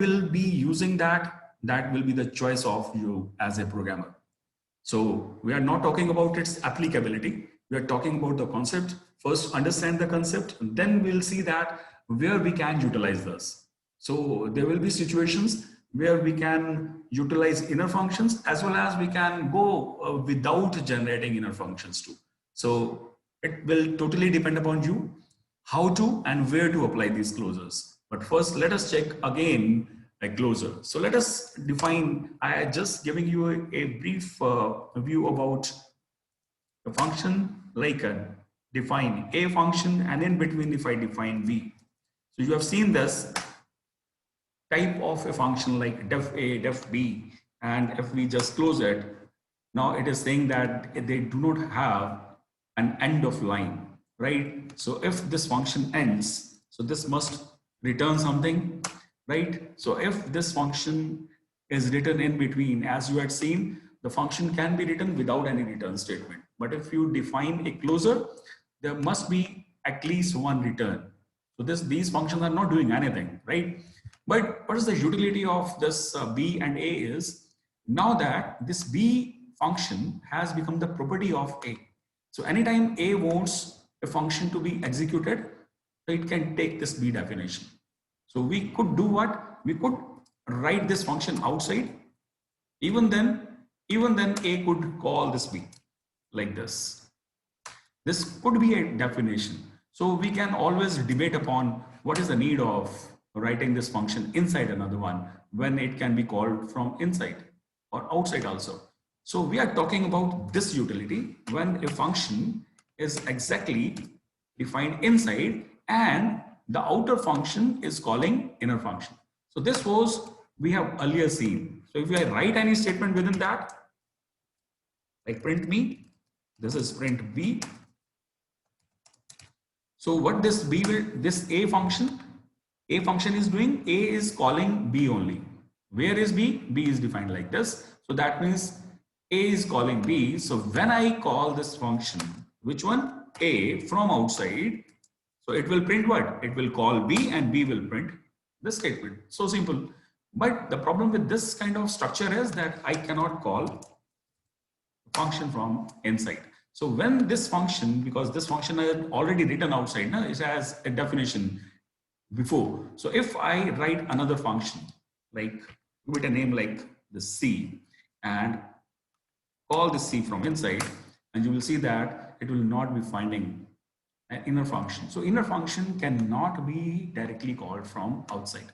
will be using that will be the choice of you as a programmer. So we are not talking about its applicability. We are talking about the concept. First, understand the concept, then we'll see that where we can utilize this. So there will be situations where we can utilize inner functions as well as we can go without generating inner functions too. So it will totally depend upon you how to and where to apply these closures. But first, let us check again a closure. So let us define, I am just giving you a brief view about a function like a define a function, and in between if I define v. So you have seen this type of a function like def a, def b, and if we just close it, now it is saying that they do not have an end of line, right? So if this function ends, so this must return something, right? So if this function is written in between, as you had seen, the function can be written without any return statement. But if you define a closure, there must be at least one return. So these functions are not doing anything, right? But what is the utility of this b and a is, now that this b function has become the property of a. So anytime a wants a function to be executed, so it can take this b definition. So we could do what? We could write this function outside. Even then a could call this b like this. This could be a definition. So we can always debate upon what is the need of writing this function inside another one when it can be called from inside or outside also. So we are talking about this utility when a function is exactly defined inside and the outer function is calling inner function. So this was we have earlier seen. So if I write any statement within that, like print me, this is print b. So what this b will, this a function is doing, a is calling b only. Where is b? B is defined like this. So that means a is calling b. So when I call this function, which one? A from outside, so it will print what? It will call b and b will print this statement. So simple. But the problem with this kind of structure is that I cannot call function from inside. So when this function, because this function is already written outside, no? It has a definition before. So if I write another function, like with a name like the C, and call the C from inside, and you will see that it will not be finding an inner function. So inner function cannot be directly called from outside.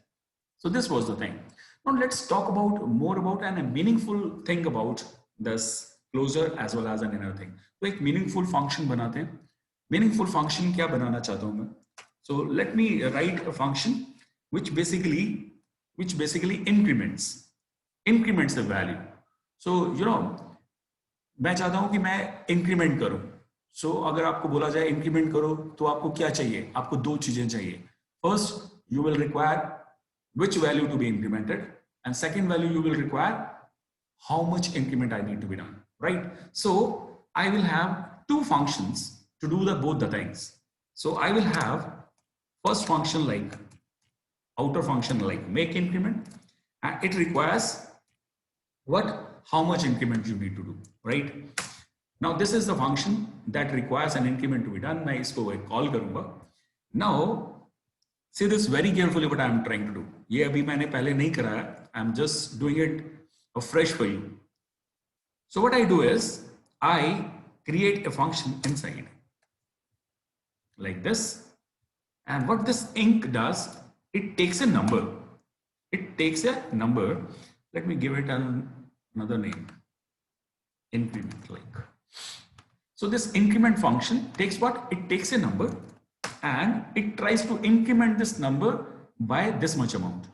So this was the thing. Now let's talk about more about a meaningful thing about this closure as well as an inner thing. तो एक meaningful function बनाते हैं. Meaningful function क्या बनाना चाहता हूँ मैं? So let me write a function which basically increments a value. So you know, मैं चाहता हूँ कि मैं increment करूँ. So अगर आपको बोला जाए increment करो, तो आपको क्या चाहिए? आपको दो चीजें चाहिए. First, you will require which value to be incremented, and second value you will require how much increment I need to be done, right? So I will have two functions to do both the things. So I will have first function like outer function like make increment, and it requires what? How much increment you need to do, right? Now this is the function that requires an increment to be done. मैं इसको एक call करूँगा. Now see this very carefully what I am trying to do. ये अभी मैंने पहले नहीं कराया. I am just doing it afresh for you. So what I do is I create a function inside like this, and what this inc does, it takes a number. It takes a number. Let me give it another name. Increment like. So this increment function takes what? It takes a number and it tries to increment this number by this much amount,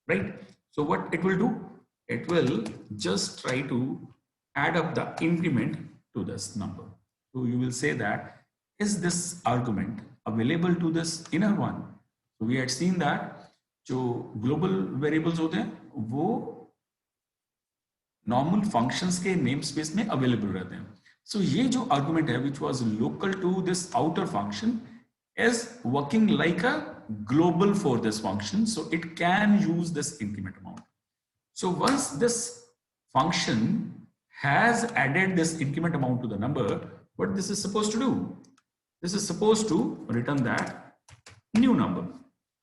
right? So what it will do? It will just try to add up the increment to this number. So you will say that, is this argument available to this inner one? So we had seen that जो global variables होते हैं वो normal functions के namespace में available रहते हैं. So ये जो argument है which was local to this outer function is working like a global for this function, so it can use this increment amount. So once this function has added this increment amount to the number, what this is supposed to do? This is supposed to return that new number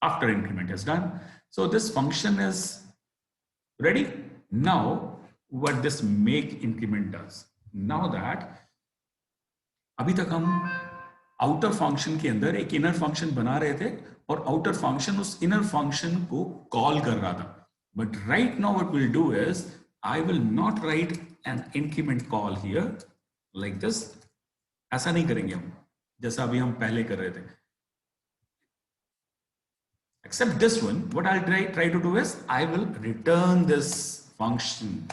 after increment is done. So this function is ready. Now what this make increment does, now that अभी तक हम outer function के अंदर एक inner function बना रहे थे और आउटर फंक्शन उस इनर फंक्शन को कॉल कर रहा था. But right now what will do is I will not right an increment call here like this. ऐसा नहीं करेंगे हम जैसा अभी हम पहले कर रहे थे. Except this one, what I'll try to do is I will return this function.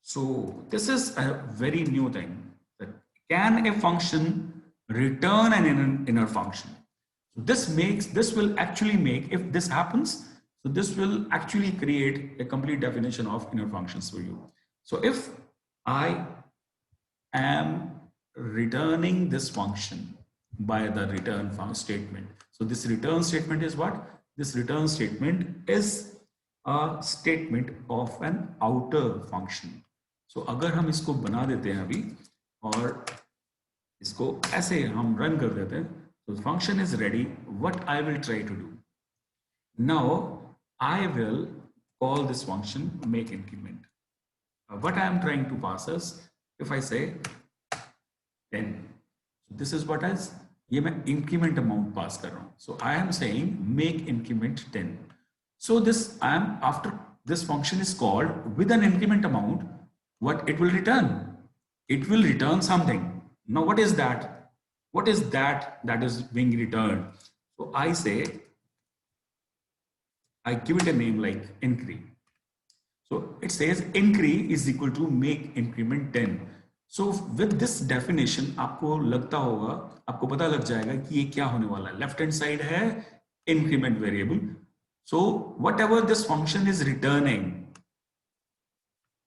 So this is a very new thing. That can a function return an inner function? So this will actually make, if this happens, so this will actually create a complete definition of inner functions for you. So if I am returning this function by the return statement. So this return statement is what? This return statement is a statement of an outer function. So अगर हम इसको बना देते हैं अभी और इसको ऐसे हम रन कर देते हैं, so the function is ready. What I will try to do now, I will call this function make increment. What I am trying to pass is, if I say 10, so this is what is, ये मैं increment amount pass कर रहा हूँ. So I am saying make increment 10. So this I am, after this function is called with an increment amount, what it will return? It will return something. Now what is that? What is that is being returned? So I say, I give it a name like incre. So it says incre is equal to make increment 10. So with this definition आपको लगता होगा, आपको पता लग जाएगा कि ये क्या होने वाला है. लेफ्ट हैंड साइड है increment variable. So whatever this function is returning,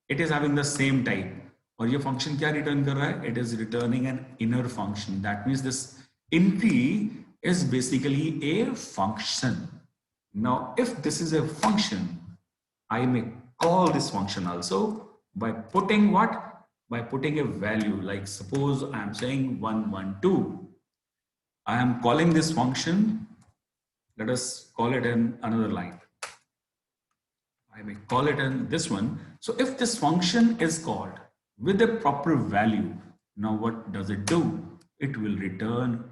it is having the same type. और ये function क्या return कर रहा है? It is returning an inner function. That means this incre is basically a function. Now if this is a function, I may call this function also by putting what? By putting a value, like suppose I am saying 112. I am calling this function. Let us call it in another line. I may call it in this one. So if this function is called with a proper value, now what does it do? It will return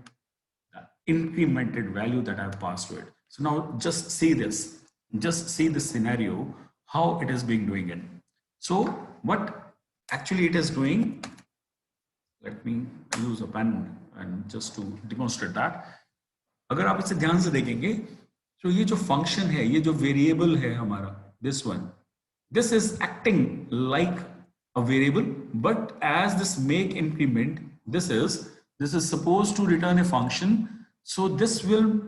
the incremented value that I have passed to it. So now just see this. Just see the scenario, how it is being doing it. So what actually it is doing, let me use a pen and just to demonstrate that. अगर आप इसे ध्यान से देखेंगे तो ये जो function है, ये जो वेरिएबल है हमारा, this one, this is acting like a variable, but as this make increment, this is supposed to return a function. So this will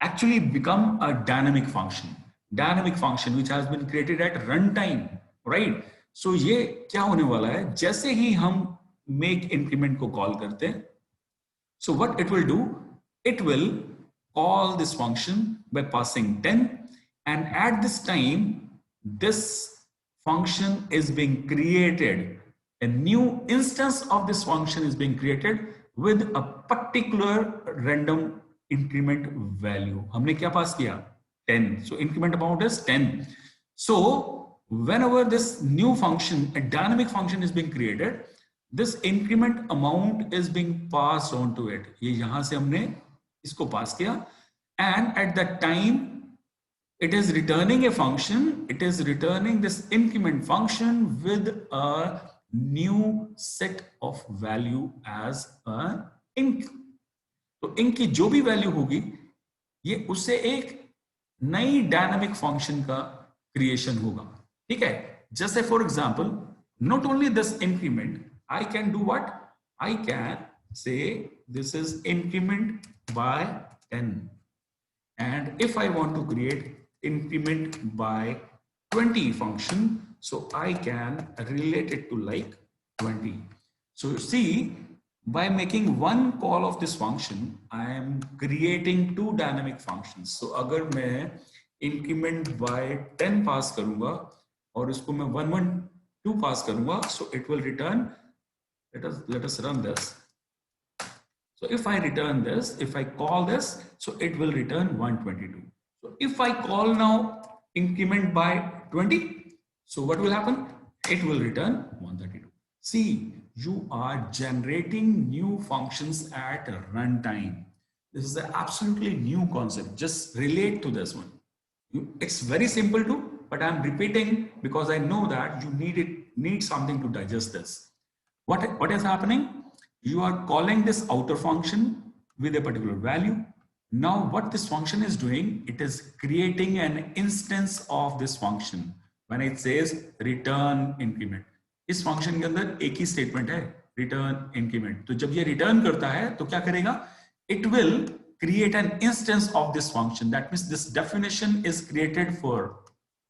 actually become a dynamic function which has been created at runtime, right? So ये क्या होने वाला है, जैसे ही हम make increment को call करते हैं, so what it will do, it will call this function by passing 10, and at this time this function is being created, a new instance of this function is being created with a particular random increment value. हमने क्या पास किया? 10. So increment amount is 10. So whenever this new function, a dynamic function is being created, this increment amount is being passed on to it. ये यहाँ से हमने इसको पास किया, and at that time it is returning a function. It is returning this increment function with a new set of value as an inc. तो inc की जो भी वैल्यू होगी, ये उससे एक नई डायनामिक फंक्शन का क्रिएशन होगा. ठीक है, जैसे for example, not only this increment, I can do what, I can say this is increment by 10, and if I want to create increment by 20 function, so I can relate it to like 20. So see, by making one call of this function, I am creating two dynamic functions. So अगर मैं increment by 10 pass करूंगा और इसको मैं 112 pass करूंगा, so it will return. Let us run this. So if I return this, if I call this, so it will return 122. So if I call now increment by 20, so what will happen? It will return 132. See, you are generating new functions at runtime. This is an absolutely new concept. Just relate to this one. It's very simple too, but I'm repeating because I know that you need something to digest this. What is happening? You are calling this outer function with a particular value. Now what this function is doing, it is creating an instance of this function when it says return increment. इस function के अंदर एक ही statement है, return increment. तो जब ये return करता है तो क्या करेगा? It will create an instance of this function. That means this definition is created for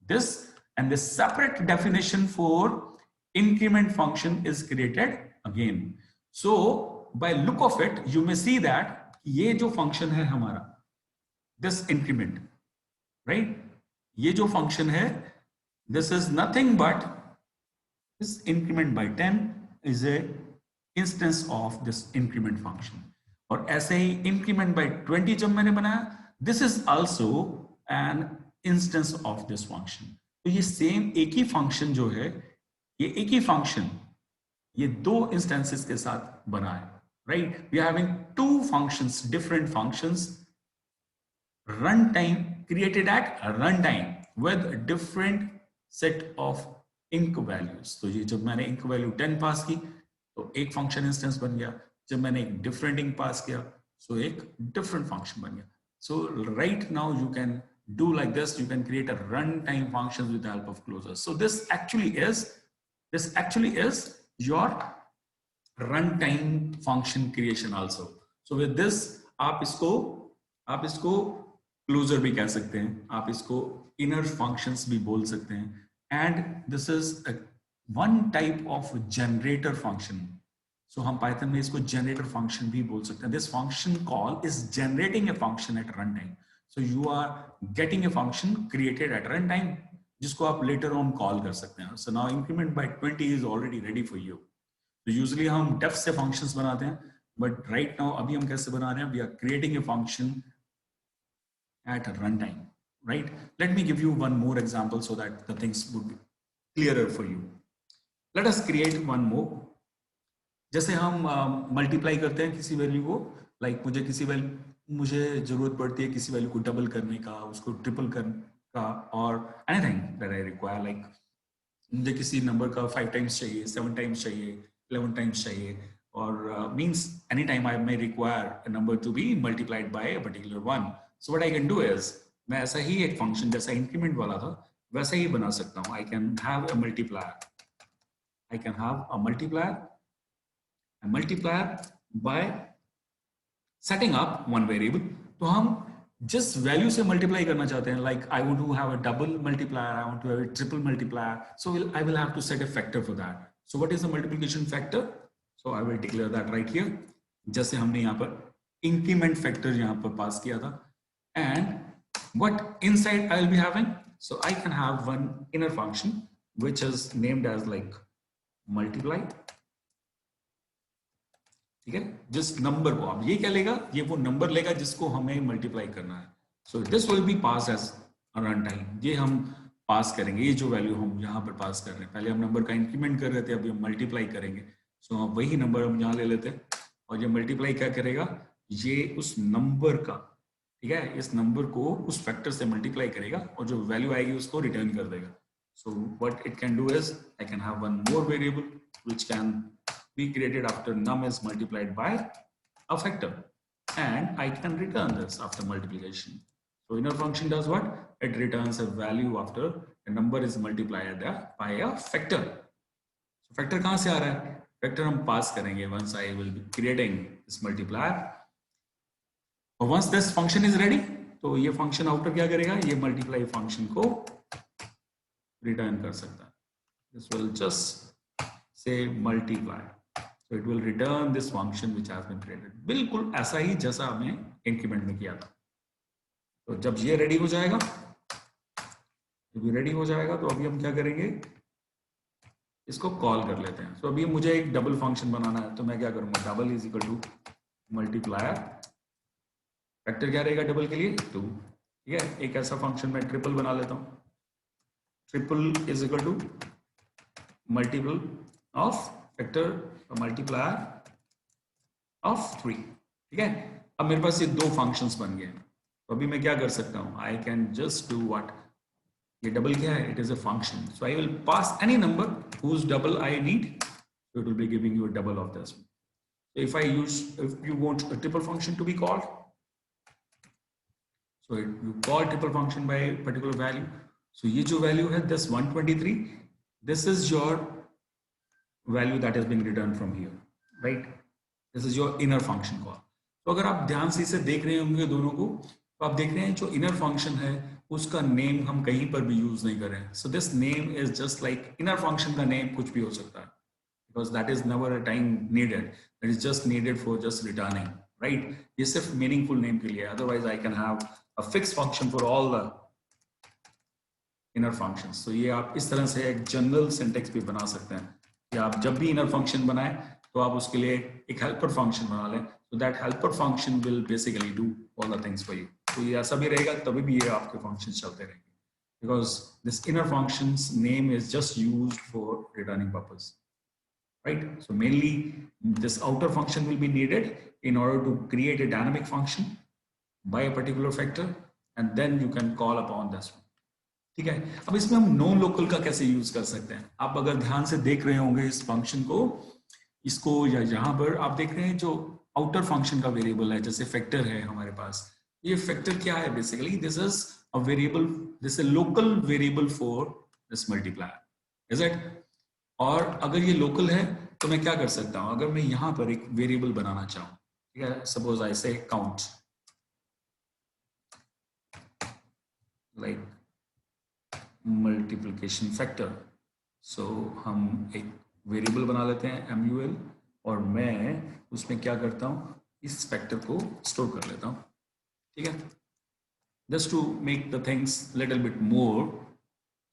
this, and this separate definition for increment function is created again. So by look of it, you may see that ये जो function है हमारा, this increment, right? ये जो function है, this is nothing but this increment by 10 is a instance of this increment function. और ऐसे ही increment by 20 जब मैंने बनाया, this is also an instance of this function. तो ये same एक ही function जो है, ये एक ही function, ये दो instances के साथ बना है, right? We are having two functions, different functions, runtime created at runtime with different set of inc values. तो ये जब मैंने इंक वैल्यू 10 पास की तो एक फंक्शन इंस्टेंस बन गया, जब मैंने एक डिफरेंट इंक पास किया तो एक डिफरेंट फंक्शन बन गया. So right now you can do like this, you can create a run time function with the help of closure. So this actually is your run time function creation also. So with this आप इसको closure भी कह सकते हैं, आप इसको inner functions भी बोल सकते हैं. And this is one type of generator function. So हम Python में इसको generator function भी बोल सकते हैं. This function call is generating a function at runtime. So you are getting a function created at runtime जिसको आप later on call कर सकते हैं. So now increment by 20 is already ready for you. So usually हम def से functions बनाते हैं, but right now अभी हम कैसे बना रहे हैं? We are creating a function at runtime. Right? Let me give you one more example so that the things would be clearer for you. Let us create one more. जैसे हम multiply करते हैं किसी वैल्यू को, like मुझे जरूरत पड़ती है किसी वैल्यू को डबल करने का, उसको ट्रिपल करने का, और anything that I require. Like मुझे किसी नंबर का 5 टाइम्स चाहिए, 7 टाइम्स चाहिए, 11 टाइम्स चाहिए, और means any time I may require a number to be multiplied by a particular one. So what I can do is, मैं ऐसा ही एक फंक्शन जैसा इंक्रीमेंट वाला था वैसा ही बना सकता हूं. I can have a multiplier by setting up one variable. तो हम जिस वैल्यू से मल्टीप्लाई करना चाहते हैं, like I want to have a double multiplier, I want to have a triple multiplier, so I will have to set a factor for that. So what is the multiplication factor? So I will declare that right here, जैसे हमने यहाँ पर increment factor यहाँ पर पास किया था. And what inside I'll be having, so I can have one inner function which is named as like multiply. ठीक है, जिस नंबर को आप ये क्या लेगा, ये वो नंबर लेगा जिसको हमें मल्टीप्लाई करना है. So this will be pass as run time. ये हम पास करेंगे, ये जो वैल्यू हम यहाँ पर पास कर रहे हैं, पहले हम नंबर का इंक्रीमेंट कर रहे थे, अभी हम मल्टीप्लाई करेंगे. सो हम वही नंबर हम यहाँ ले लेते हैं, और ये मल्टीप्लाई क्या करेगा, ये उस नंबर का, ठीक है, इस नंबर को उस फैक्टर से मल्टीप्लाई करेगा और जो वैल्यू आएगी उसको रिटर्न कर देगा. So what it can do is, I can have one more variable which can be created after num is multiplied by a factor, and I can return this after multiplication. So inner function does what, it returns a value after a number is multiplied by a factor. So factor कहां से आ रहा है? Factor हम pass करेंगे once I will be creating this multiplier. और once this function is ready, तो ये फंक्शन आउटर क्या करेगा, ये मल्टीप्लाई फंक्शन को रिटर्न कर सकता है. This will just say multiply. So it will return this function which has been created. बिल्कुल ऐसा ही जैसा हमने इंक्रीमेंट में किया था. तो जब ये रेडी हो जाएगा, जब ये रेडी हो जाएगा तो अभी हम क्या करेंगे, इसको कॉल कर लेते हैं. तो अभी मुझे एक डबल फंक्शन बनाना है, तो मैं क्या करूंगा, double is equal to multiplier, factor क्या रहेगा डबल के लिए 2. ठीक है, एक ऐसा फंक्शन मैं ट्रिपल बना लेता हूं. Triple is equal to multiple of factor multiplier of 3. ठीक है, अब मेरे पास ये दो फंक्शंस बन गए. तो अभी मैं क्या कर सकता हूं, I can just do what, ये डबल क्या है, it is a function. So I will pass any number whose double I need, so it will be giving you a double of this. So if you want a triple function to be called, so you call triple function by a particular value. So ये जो value है this 123, this is your value that has been returned from here, right? This is your inner function call. तो अगर आप ध्यान से इसे देख रहे होंगे दोनों को, तो आप देख रहे हैं जो इनर फंक्शन है उसका नेम हम कहीं पर भी यूज नहीं कर रहे हैं. So this name is just like inner function का नेम कुछ भी हो सकता है, because that is never a time needed, that is just needed for just returning, right. ये सिर्फ मीनिंगफुल नेम के लिए, otherwise I can have a fix function for all the inner functions. तो ये आप इस तरह से एक जनरल सिंटेक्स भी बना सकते हैं कि आप जब भी इनर फंक्शन बनाएं तो आप उसके लिए एक हेल्पर फंक्शन बना लें. So that helper function will basically do all the things for you. तो ये ऐसा भी रहेगा, तभी भी ये आपके functions चलते रहेंगे, because this inner function's name is just used for returning purpose, right? So mainly this outer function will be needed in order to create a dynamic function by a particular factor, and then you can call upon this one. ठीक है, अब इसमें हम non local का कैसे use कर सकते हैं. आप अगर ध्यान से देख रहे होंगे इस फंक्शन को, इसको, या यहाँ पर आप देख रहे हैं जो आउटर फंक्शन का वेरिएबल है, जैसे फैक्टर है हमारे पास. ये फैक्टर क्या है, basically this is a variable, this is local variable for this multiplier, is it. और अगर ये लोकल है तो मैं क्या कर सकता हूं, अगर मैं यहां पर एक वेरिएबल बनाना चाहूं, ठीक है, सपोज आई से काउंट, लाइक मल्टीप्लिकेशन फैक्टर. सो हम एक वेरिएबल बना लेते हैं MUL, और मैं उसमें क्या करता हूँ, इस फैक्टर को स्टोर कर लेता हूँ. ठीक है, just to make the things little bit more.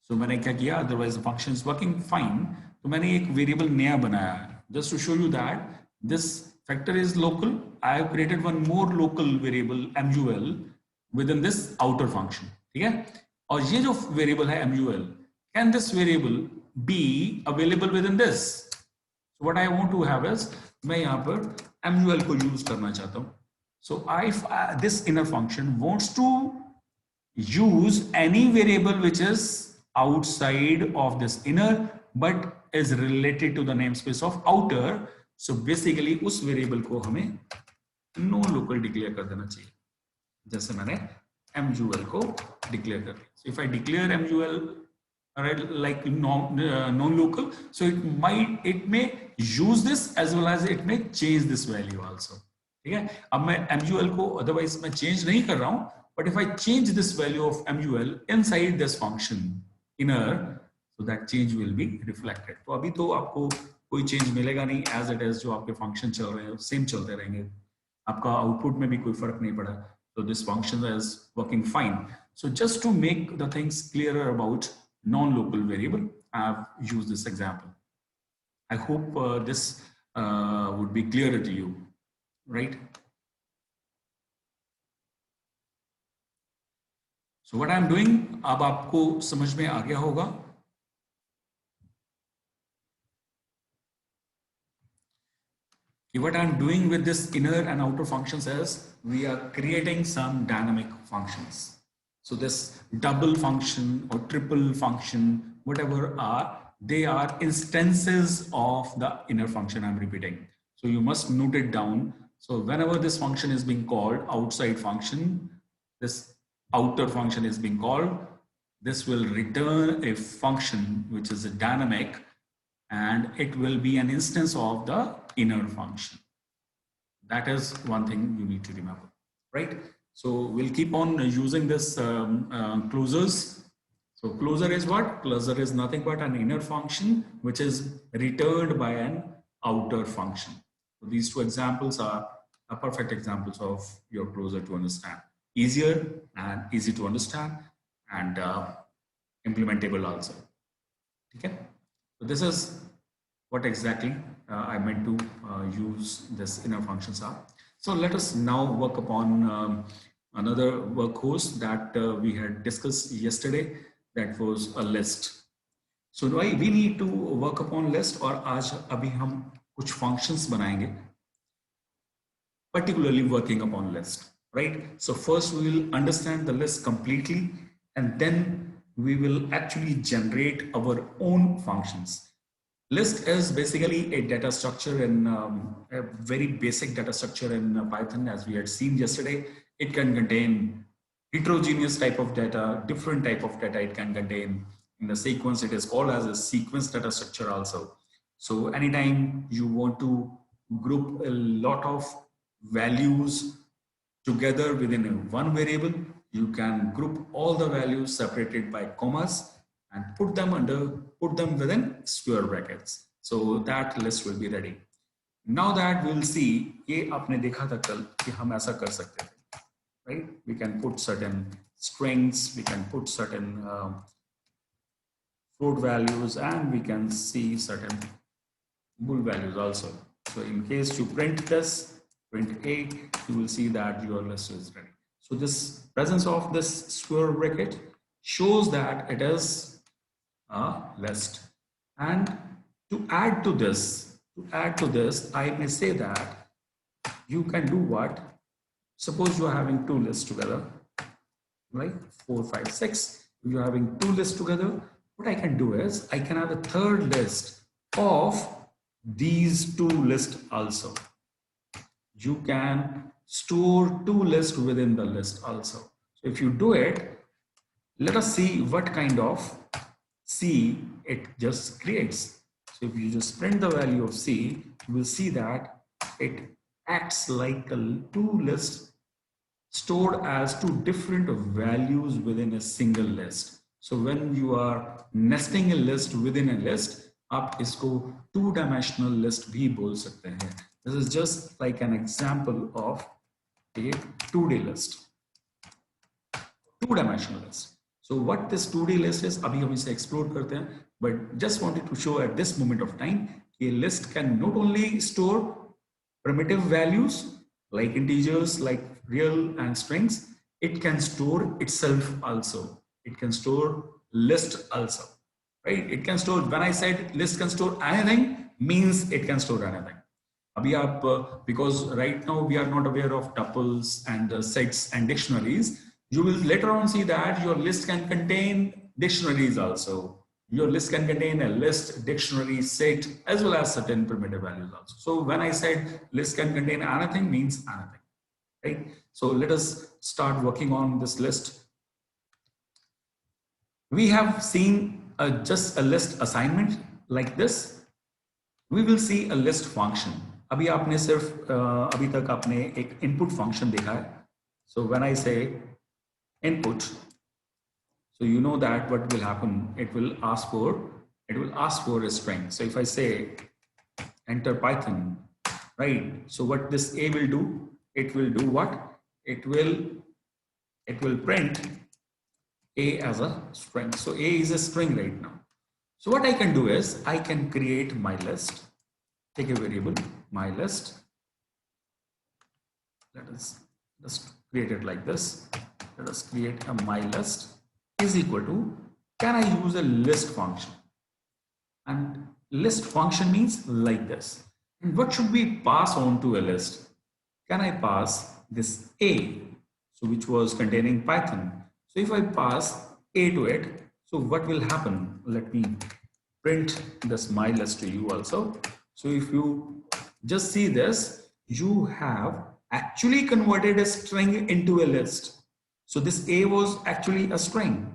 So मैंने क्या किया, otherwise the function is working fine, तो मैंने एक वेरिएबल नया बनाया है, just to show you that this factor is local. I have created one more local variable MUL with in this outer function. ठीक है, और ये जो वेरिएबल है MUL, can this variable be available with in this. So what I want to have is, मैं यहाँ पर MUL को यूज करना चाहता हूँ. So if this inner function wants to use any variable which is outside of this inner but is related to the namespace of outer, so basically उस variable को हमें no local declare कर देना चाहिए, जैसे मैंने MUL को declare कर दिया. So if I declare MUL, right, like non-local, so it may use this as well as it may change this value also. ठीक है, अब मैं MUL को otherwise मैं change नहीं कर रहा हूं, but if I change this value of MUL inside this function inner, so that change will be reflected. तो अभी तो आपको कोई change मिलेगा नहीं, as it is जो आपके function चल रहे हैं same चलते रहेंगे, आपका output में भी कोई फर्क नहीं पड़ा. So this function is working fine. So just to make the things clearer about non-local variable, I have used this example. I hope this would be clearer to you, right? So what I am doing, अब आपको समझ में आ गया होगा. What I am doing with this inner and outer functions is we are creating some dynamic functions. So this double function or triple function, whatever they are instances of the inner function I'm repeating. So you must note it down. So whenever this function is being called, outside function, this outer function is being called, this will return a function which is a dynamic, and it will be an instance of the inner function. That is one thing you need to remember, right? So we'll keep on using this closures. So closure is what? Closure is nothing but an inner function which is returned by an outer function. So these two examples are perfect examples of your closer to understand. Easier and easy to understand and implementable also. Okay. So this is what exactly I meant to use this inner functions are. So let us now work upon another workhorse that we had discussed yesterday, that was a list. So do we need to work upon list, और आज अभी हम कुछ functions बनाएंगे, particularly working upon list, right? So first we will understand the list completely, and then we will actually generate our own functions. List is basically a data structure in a very basic data structure in Python, as we had seen yesterday. It can contain heterogeneous type of data, different type of data it can contain. In the sequence, it is called as a sequence data structure also. So anytime you want to group a lot of values together within one variable, you can group all the values separated by commas and put them within square brackets. So that list will be ready. Now that we'll see, ये आपने देखा था कल कि हम ऐसा कर सकते थे, right? We can put certain strings, we can put certain float values, and we can see certain bool values also. So in case you print this, print A, you will see that your list is ready. So this presence of this square bracket shows that it is a list. And to add to this, I may say that you can do what? Suppose you are having two lists together, right? 4, 5, 6. If you are having two lists together, what I can do is I can have a third list of these two lists also. You can store two lists within the list also. So if you do it, let us see what kind of C it just creates. So if you just print the value of C, you will see that it acts like a two lists stored as two different values within a single list. So when you are nesting a list within a list, आप इसको two-dimensional list भी बोल सकते हैं. This is just like an example of a 2D list, two-dimensional list. So what this 2D list is, अभी हम इसे explore करते हैं, but just wanted to show at this moment of time, a list can not only store primitive values like integers, like real and strings, it can store itself also. It can store list also, right? It can store, when I said list can store anything, means it can store anything. Abhi aap, because right now we are not aware of tuples and sets and dictionaries, you will later on see that your list can contain dictionaries also. Your list can contain a list, dictionary, set, as well as certain primitive values also. So when I said list can contain anything, means anything, right? So let us start working on this list. We have seen just a list assignment like this. We will see a list function. अभी आपने सिर्फ अभी तक आपने एक input function देखा है. So when I say input, so you know that what will happen. It will ask for a string. So if I say enter Python, right? So what this A will do? It will do what? It will print A as a string. So A is a string right now. So what I can do is I can create my list. Take a variable, my list. Let us just create it like this. Let us create a my list is equal to, can I use a list function? And list function means like this. And what should we pass on to a list? Can I pass this A, so which was containing Python? So if I pass A to it, so what will happen? Let me print this my list to you also. So if you just see this, you have actually converted a string into a list. So this A was actually a string,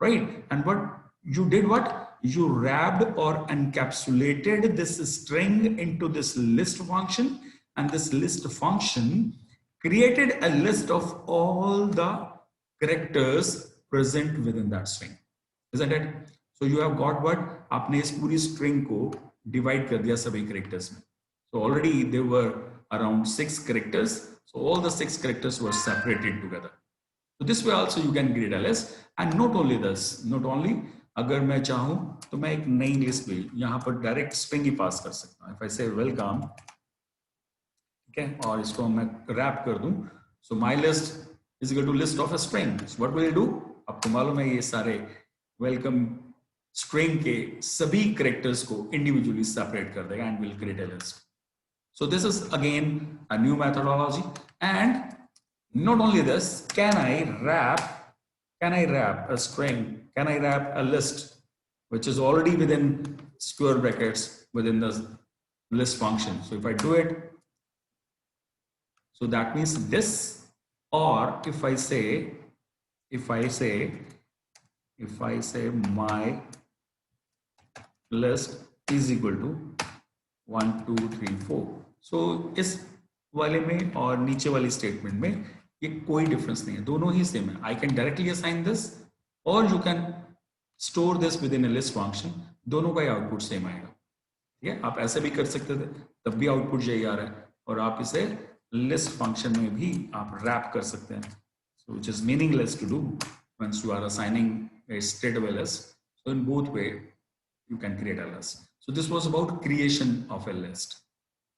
right? And what you did, what? You wrapped or encapsulated this string into this list function, and this list function created a list of all the characters present within that string, isn't it? So you have got what? आपने इस पूरी string को divide कर दिया सभी characters में. So already there were around 6 characters. So all the 6 characters were separated together. So this way also you can create a list. And not only this, not only अगर मैं चाहूँ तो मैं एक नई लिस्ट भी यहाँ पर डायरेक्ट स्ट्रिंग ही पास कर सकता हूँ. If I say welcome, ठीक है, और इसको मैं रैप कर दूँ, so my list is equal to list of a string. So what will it do? आपको मालूम है ये सारे welcome string के सभी characters को individually separate कर देगा and will create a list. So this is again a new methodology. And not only this, can I wrap a string? Can I wrap a list which is already within square brackets within the list function? So if I do it, so that means this, or if I say my list is equal to 1 2 3 4. So इस वाले में और नीचे वाली statement में ये कोई difference नहीं है, दोनों ही सेम है. I can directly assign this और you can store this with in a list function, दोनों का ही आउटपुट सेम आएगा. ठीक है, आप ऐसे भी कर सकते थे, तब भी आउटपुट यही आ रहा है, और आप इसे लिस्ट फंक्शन में भी आप रैप कर सकते हैं. So which is meaningless to do once you are assigning a straight away list. So in both way you can create a list. So this was about creation of a list,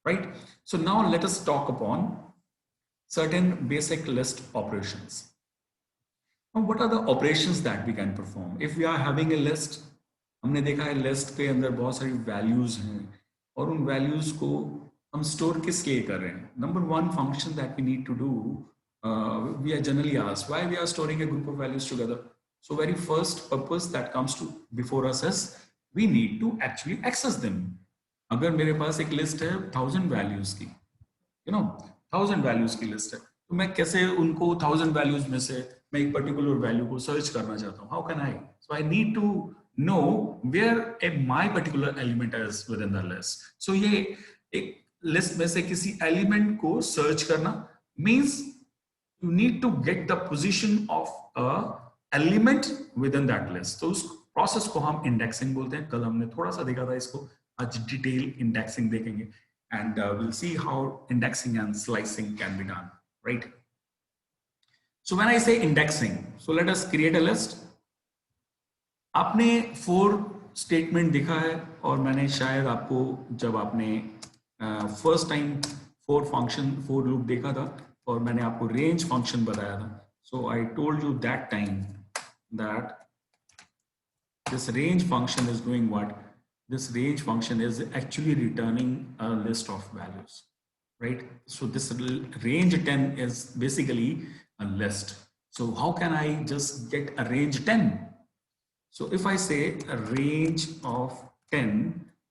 right? So now let us talk upon certain basic list operations. Now what are the operations that we can perform if we are having a list? हमने देखा है list के अंदर बहुत सारी values हैं और उन वैल्यूज को हम स्टोर किस लिए कर रहे हैं. Number one function that we need to do, we are generally asked why we are storing a group of values together. So very first purpose that comes to before us is we need to actually access them. अगर मेरे पास एक list है 1000 values की, 1000 values की list है, तो मैं कैसे उनको 1000 वैल्यूज में से मैं एक पर्टिकुलर वैल्यू को सर्च करना चाहता हूँ. How can I? So I need to know where my particular element is with in the list. So ये एक लिस्ट में से किसी एलिमेंट को सर्च करना means you need to get the position of a element within that list. तो उस process को हम इंडेक्सिंग बोलते हैं. कल हमने थोड़ा सा देखा था इसको, आज डिटेल इंडेक्सिंग देखेंगे and we'll see how indexing and slicing can be done, right? So when I say indexing, so let us create a list. आपने 4 स्टेटमेंट देखा है और मैंने शायद आपको जब आपने फर्स्ट टाइम 4 लूप देखा था और मैंने आपको रेंज फंक्शन बताया था. So I told you that time that this range function is doing what? This range function is actually returning a list of values, right? So this range 10 is basically a list. So how can I just get a range 10? So if I say a range of 10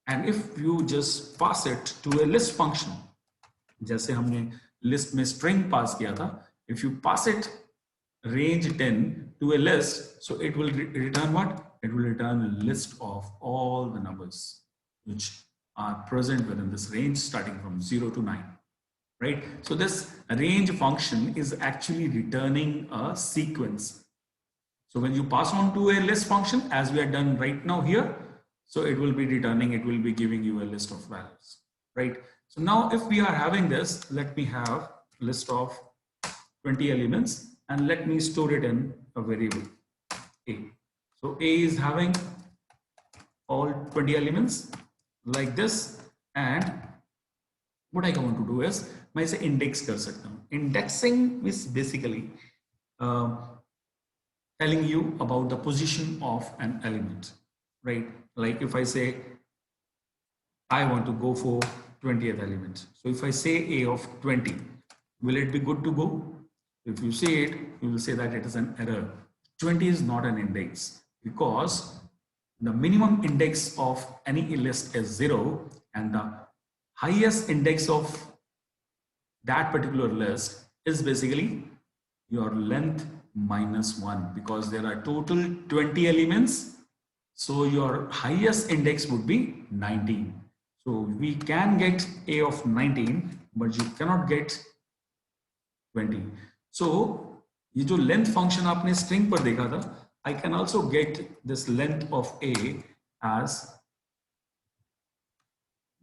and if you just pass it to a list function, जैसे हमने list में string pass किया था, if you pass it range 10 to a list, so it will return what? It will return a list of all the numbers which are present within this range starting from 0 to 9, right? So this range function is actually returning a sequence. So when you pass on to a list function, as we are done right now here, so it will be returning, it will be giving you a list of values, right? So now if we are having this, let me have a list of 20 elements and let me store it in a variable A. So A is having all 20 elements like this, and what I want to do is मैं इसे index कर सकता हूँ. Indexing is basically telling you about the position of an element, right? Like if I say I want to go for 20th element, so if I say A of 20, will it be good to go? If you say it, you will say that it is an error. 20 is not an index because the minimum index of any list is 0 and the highest index of that particular list is basically your length minus 1 because there are total 20 elements. So your highest index would be 19. So we can get A of 19, but you cannot get 20. So ये जो length function आपने string पर देखा था, I can also get this length of A as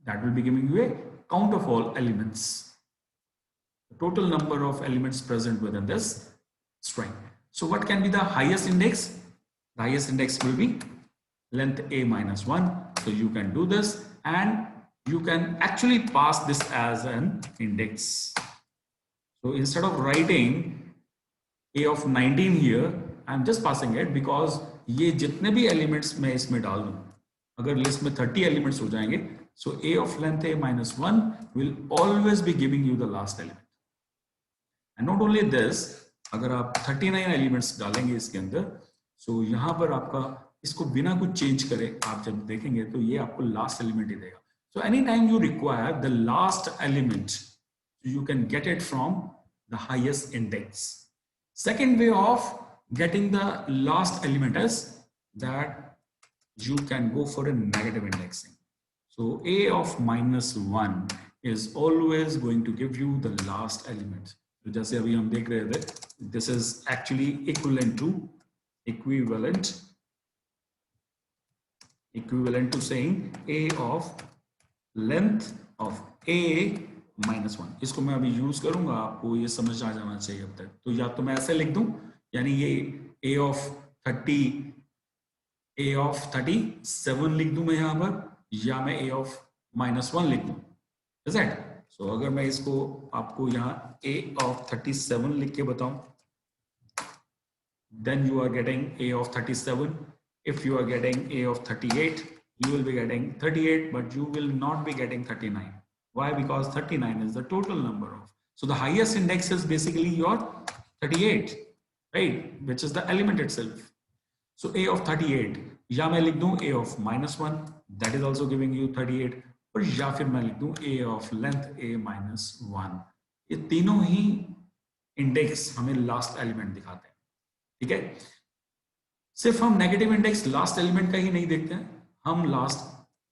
that will be giving you a count of all elements, the total number of elements present within this string. So what can be the highest index? The highest index will be length a minus 1. So you can do this and you can actually pass this as an index. So instead of writing a of 19 here, I am just passing it because ये जितने भी elements मैं इसमें डाल दूं, अगर list में 30 elements हो जाएंगे, so a of length a minus 1 will always be giving you the last element. And not only this, अगर आप 39 elements डालेंगे इसके अंदर, so यहाँ पर आपका इसको बिना कुछ change करे आप जब देखेंगे तो ये आपको last element ही देगा. So anytime you require the last element, you can get it from the highest index. Second way of getting the last element is that you can go for a negative indexing. So a of minus 1 is always going to give you the last element. So जैसे अभी हम देख रहे थे, this is actually equivalent to saying a of length of a minus 1. इसको मैं अभी use करूंगा, आपको ये समझ आ जाना चाहिए अब तक. तो या तो मैं ऐसे लिख दूं, यानी ये a of 37 लिख दूं मैं यहां पर, या मैं a of minus 1 लिख दूं. Is it? So अगर मैं इसको आपको यहाँ a of 37 लिख के बताऊं, then you are getting a of 37. If you are getting a of 38, you will be getting 38, but you will not be getting 39. Why? Because 39 is the total number of. So the highest index is basically your 38, right? Which is the element itself. So a of 38, या मैं लिख दूं a of minus 1, that is also giving you 38. और या फिर मैं लिख दूं a of length a minus 1. ये तीनों ही इंडेक्स हमें लास्ट एलिमेंट दिखाते हैं. ठीक है, सिर्फ हम नेगेटिव इंडेक्स लास्ट एलिमेंट का ही नहीं देखते हैं, हम लास्ट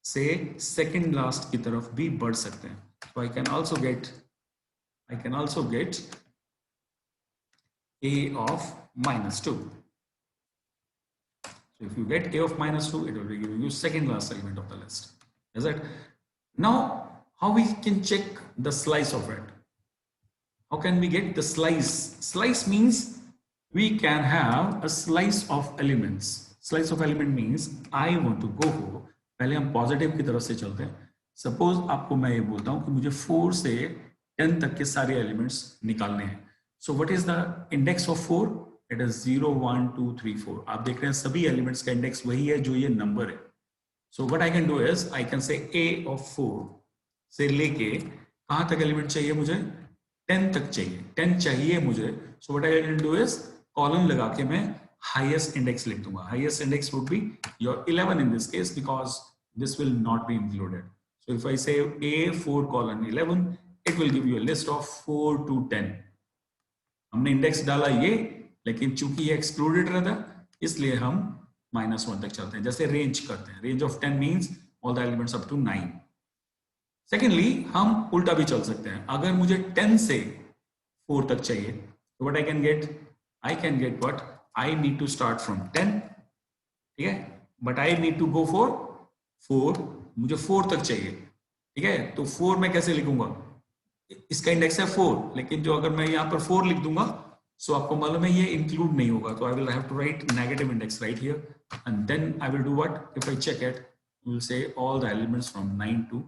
से सेकंड लास्ट की तरफ भी बढ़ सकते हैं. So I can also get a of minus 2. So if you get a of minus 2, it will be giving you second last element of the list. Is it? Now, how we can check the slice of it? How can we get the slice? Slice means we can have a slice of elements. Slice of element means I want to go for, पहले हम positive की तरफ से चलते हैं. Suppose आपको मैं ये बोलता हूं कि मुझे 4 से 10 तक के सारे एलिमेंट्स निकालने हैं. So what is the index of 4? It is 0 1 2 3 4. आप देख रहे हैं सभी एलिमेंट्स का इंडेक्स वही है जो ये नंबर है. सो what I can do is I can से a of 4 से लेके कहां तक एलिमेंट चाहिए मुझे? 10 तक चाहिए. 10 चाहिए मुझे. सो what I can do is column लगा के मैं highest index लिख दूंगा. Highest index would be your 11 in this case because this will not be included. So if I say A4 colon 11, it will give you a list of 4 to 10. हमने index डाला ये, लेकिन चूंकि ये excluded रहता इसलिए हम -1 तक चलते हैं. जैसे रेंज करते हैं, range of 10 means all the elements up to 9. Secondly हम उल्टा भी चल सकते हैं. अगर मुझे 10 से 4 तक चाहिए तो what I can get what I need to start from 10, ठीक है, but I need to go for 4. मुझे 4 तक चाहिए, ठीक है. तो 4 मैं कैसे लिखूंगा? इसका इंडेक्स है 4, लेकिन जो अगर मैं यहाँ पर 4 लिख दूंगा, सो आपको मालूम है ये इंक्लूड नहीं होगा. तो I will have to write negative index right here and then I will do what? If I check it, you will say all the elements from 9 to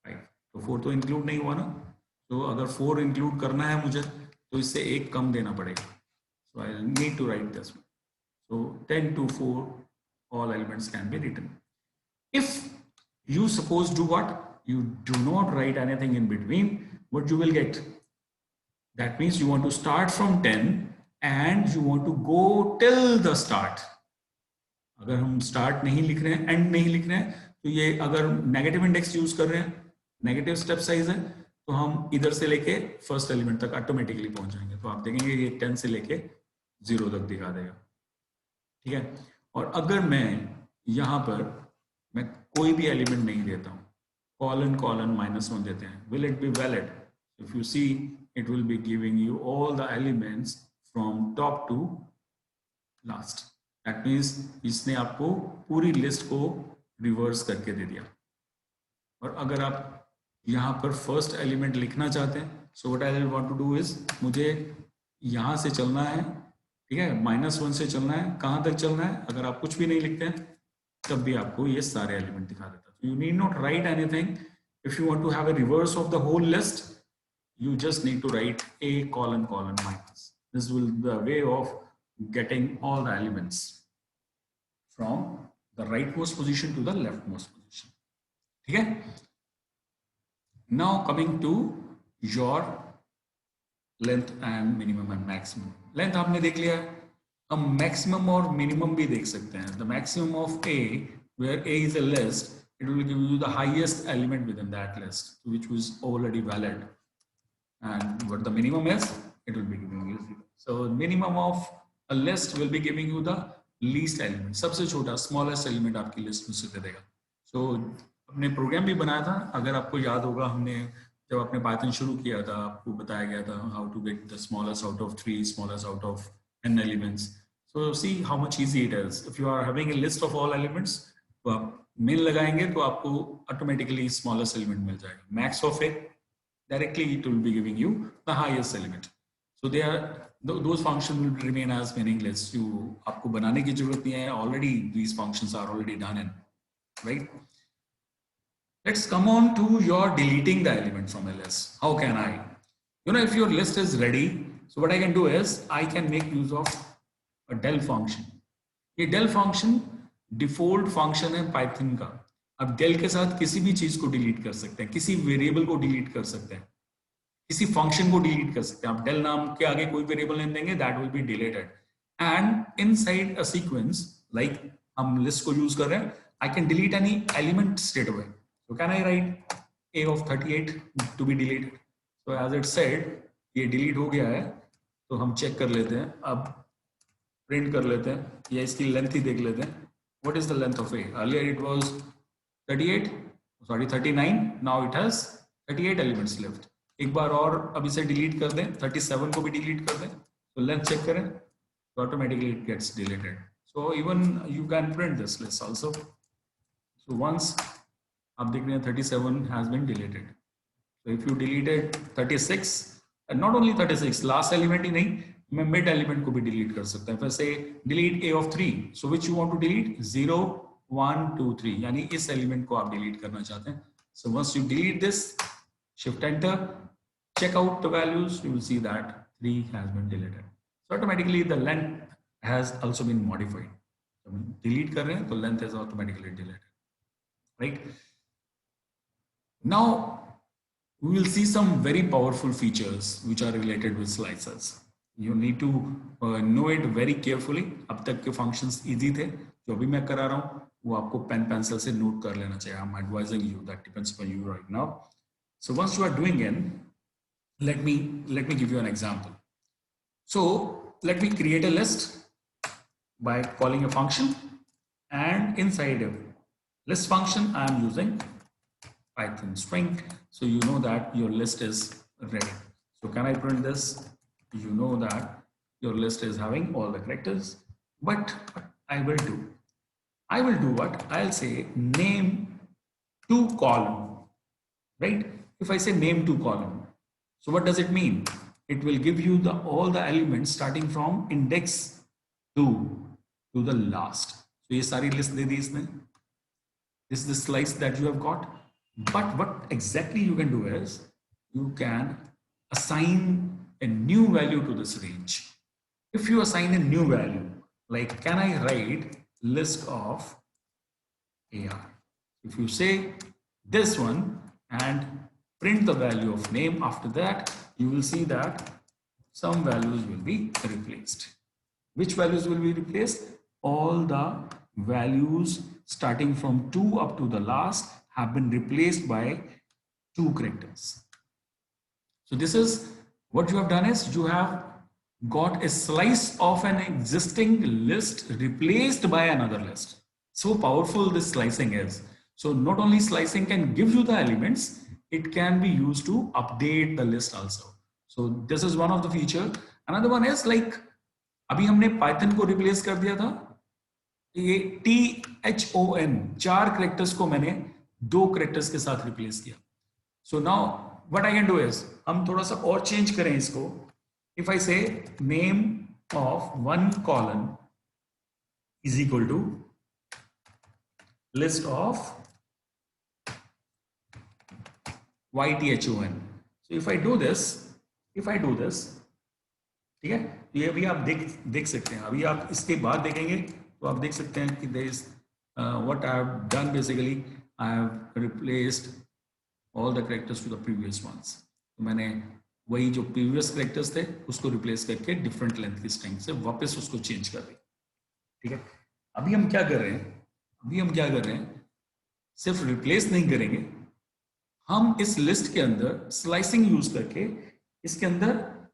5. तो 4 तो इंक्लूड नहीं हुआ ना. तो अगर 4 इंक्लूड करना है मुझे तो इससे एक कम देना पड़ेगा. So I need to write this one. So 10 to 4, all elements can be written. If you suppose do what? You do not write anything in between, what you will get? That means you want to start from 10 and you want to go till the start. अगर हम start नहीं लिख रहे हैं, end नहीं लिख रहे हैं, तो ये अगर negative index use कर रहे हैं, negative step size है, तो हम इधर से लेके फर्स्ट एलिमेंट तक ऑटोमेटिकली पहुंच जाएंगे. तो आप देखेंगे ये 10 से लेके 0 तक दिखा देगा, ठीक है. और अगर मैं यहां पर मैं कोई भी एलिमेंट नहीं देता हूं, कॉलन कॉलन -1 देते हैं, will it be valid? If you see, it will be giving you all the elements from top to last. That means इसने आपको पूरी लिस्ट को रिवर्स करके दे दिया. और अगर आप यहाँ पर फर्स्ट एलिमेंट लिखना चाहते हैं, so what I want to do is, मुझे यहाँ से चलना है, ठीक है, -1 से चलना है, कहाँ तक चलना है, अगर आप कुछ भी नहीं लिखते हैं तब भी आपको ये सारे एलिमेंट दिखा देता है। You need not write anything. If you want to have a reverse of the whole list, you just need to write a colon colon minus. This will be the way of getting all the elements from the rightmost position to the leftmost position. Okay? Now coming to your length and minimum and maximum. Length आपने देख लिया है, हम maximum और minimum भी देख सकते हैं. The maximum of A, where A is a list, it will give you the highest element within that list, which was already valid. And what the minimum is, it will be giving you 0. So minimum of a list will be giving you the least element, सबसे छोटा smallest element आपकी list में से दे देगा. So हमने programme भी बनाया था, अगर आपको याद होगा, हमने जब आपने Python शुरू किया था आपको बताया गया था how to get the smallest out of 3, smallest out of n elements. So see how much easy it is. If you are having a list of all elements, तो आप min लगाएंगे तो आपको automatically smallest element मिल जाएगा. Max of a, directly it will be giving you the highest element. So they are those functions will remain as meaningless. You आपको बनाने की जरूरत नहीं है. Already these functions are already done in, right? Let's come on to your deleting the element from a list. How can I? You know, if your list is ready, so what I can do is I can make use of a del function. ये del function default function है Python का. अब del के साथ किसी भी चीज को डिलीट कर सकते हैं, किसी वेरिएबल को डिलीट कर सकते हैं, किसी फंक्शन को डिलीट कर सकते हैं. आप del नाम के आगे कोई वेरिएबल नहीं देंगे, that will be deleted. And inside a sequence, like हम लिस्ट को यूज कर रहे हैं, I can delete any element straight away. So can I write a of 38 to be deleted. So as it said, ये delete हो गया है, तो हम चेक कर लेते हैं. अब प्रिंट कर लेते हैं या इसकी लेंथ ही देख लेते हैं. What is the length of a? Earlier it was 39. Now it has 38 elements left. एक बार और अब इसे डिलीट कर दें, 37 को भी डिलीट कर दें, तो लेंथ चेक करें, तो automatically it gets deleted. So even you can print this list also. So once आप देख रहे हैं 37 has been deleted. So if you deleted 36, and not only 36, last element ही नहीं, मैं mid element को भी delete कर सकता हूँ. फिर से delete a of 3. So which you want to delete? 0, 1, 2, 3, यानी इस एलिमेंट को आप डिलीट करना चाहते हैं. So once you delete this, shift enter, check out the values, you will see that 3 has been deleted. So automatically the length has also been modified. So delete कर रहे हैं तो length is automatically deleted, right? Now we will see some very powerful features which are related with slicers. You need to know it very carefully. अब तक के functions easy थे, जो अभी मैं करा रहा हूँ वो आपको पेन पेंसिल से नोट कर लेना चाहिए. I'm advising you, that depends on you right now. So once you are doing it, let me give you an example. So let me create a list by calling a function, and inside a list function I am using Python string. So you know that your list is ready. So can I print this? You know that your list is having all the characters. But what I will do what? I'll say name to column, right? If I say name to column, so what does it mean? It will give you all the elements starting from index 2 to the last. So ये सारी list दे दी इसने. This is the slice that you have got. But what exactly you can do is you can assign a new value to this range. If you assign a new value, like can I write list of AR? If you say this one and print the value of name, after that you will see that some values will be replaced. Which values will be replaced? All the values starting from 2 up to the last have been replaced by 2 characters. So this is what you have done, is you have got a slice of an existing list replaced by another list. So powerful this slicing is. So not only slicing can give you the elements, it can be used to update the list also. So this is one of the feature. Another one is like अभी हमने Python को replace कर दिया था. ये THON 4 characters को मैंने दो करेक्टर्स के साथ रिप्लेस किया. So now what I can do is, हम थोड़ा सा और चेंज करें इसको. If I say name of one colon is equal to list of YTHON. So if I do this, ठीक है, तो ये अभी आप देख सकते हैं. अभी आप इसके बाद देखेंगे तो आप देख सकते हैं कि there is what I have done basically, I have replaced all the characters to the previous ones. तो मैंने वही जो previous characters थे उसको replace करके different length की string से वापस उसको change कर दिया. ठीक है, अभी हम क्या कर रहे हैं, सिर्फ replace नहीं करेंगे, हम इस लिस्ट के अंदर स्लाइसिंग यूज करके इसके अंदर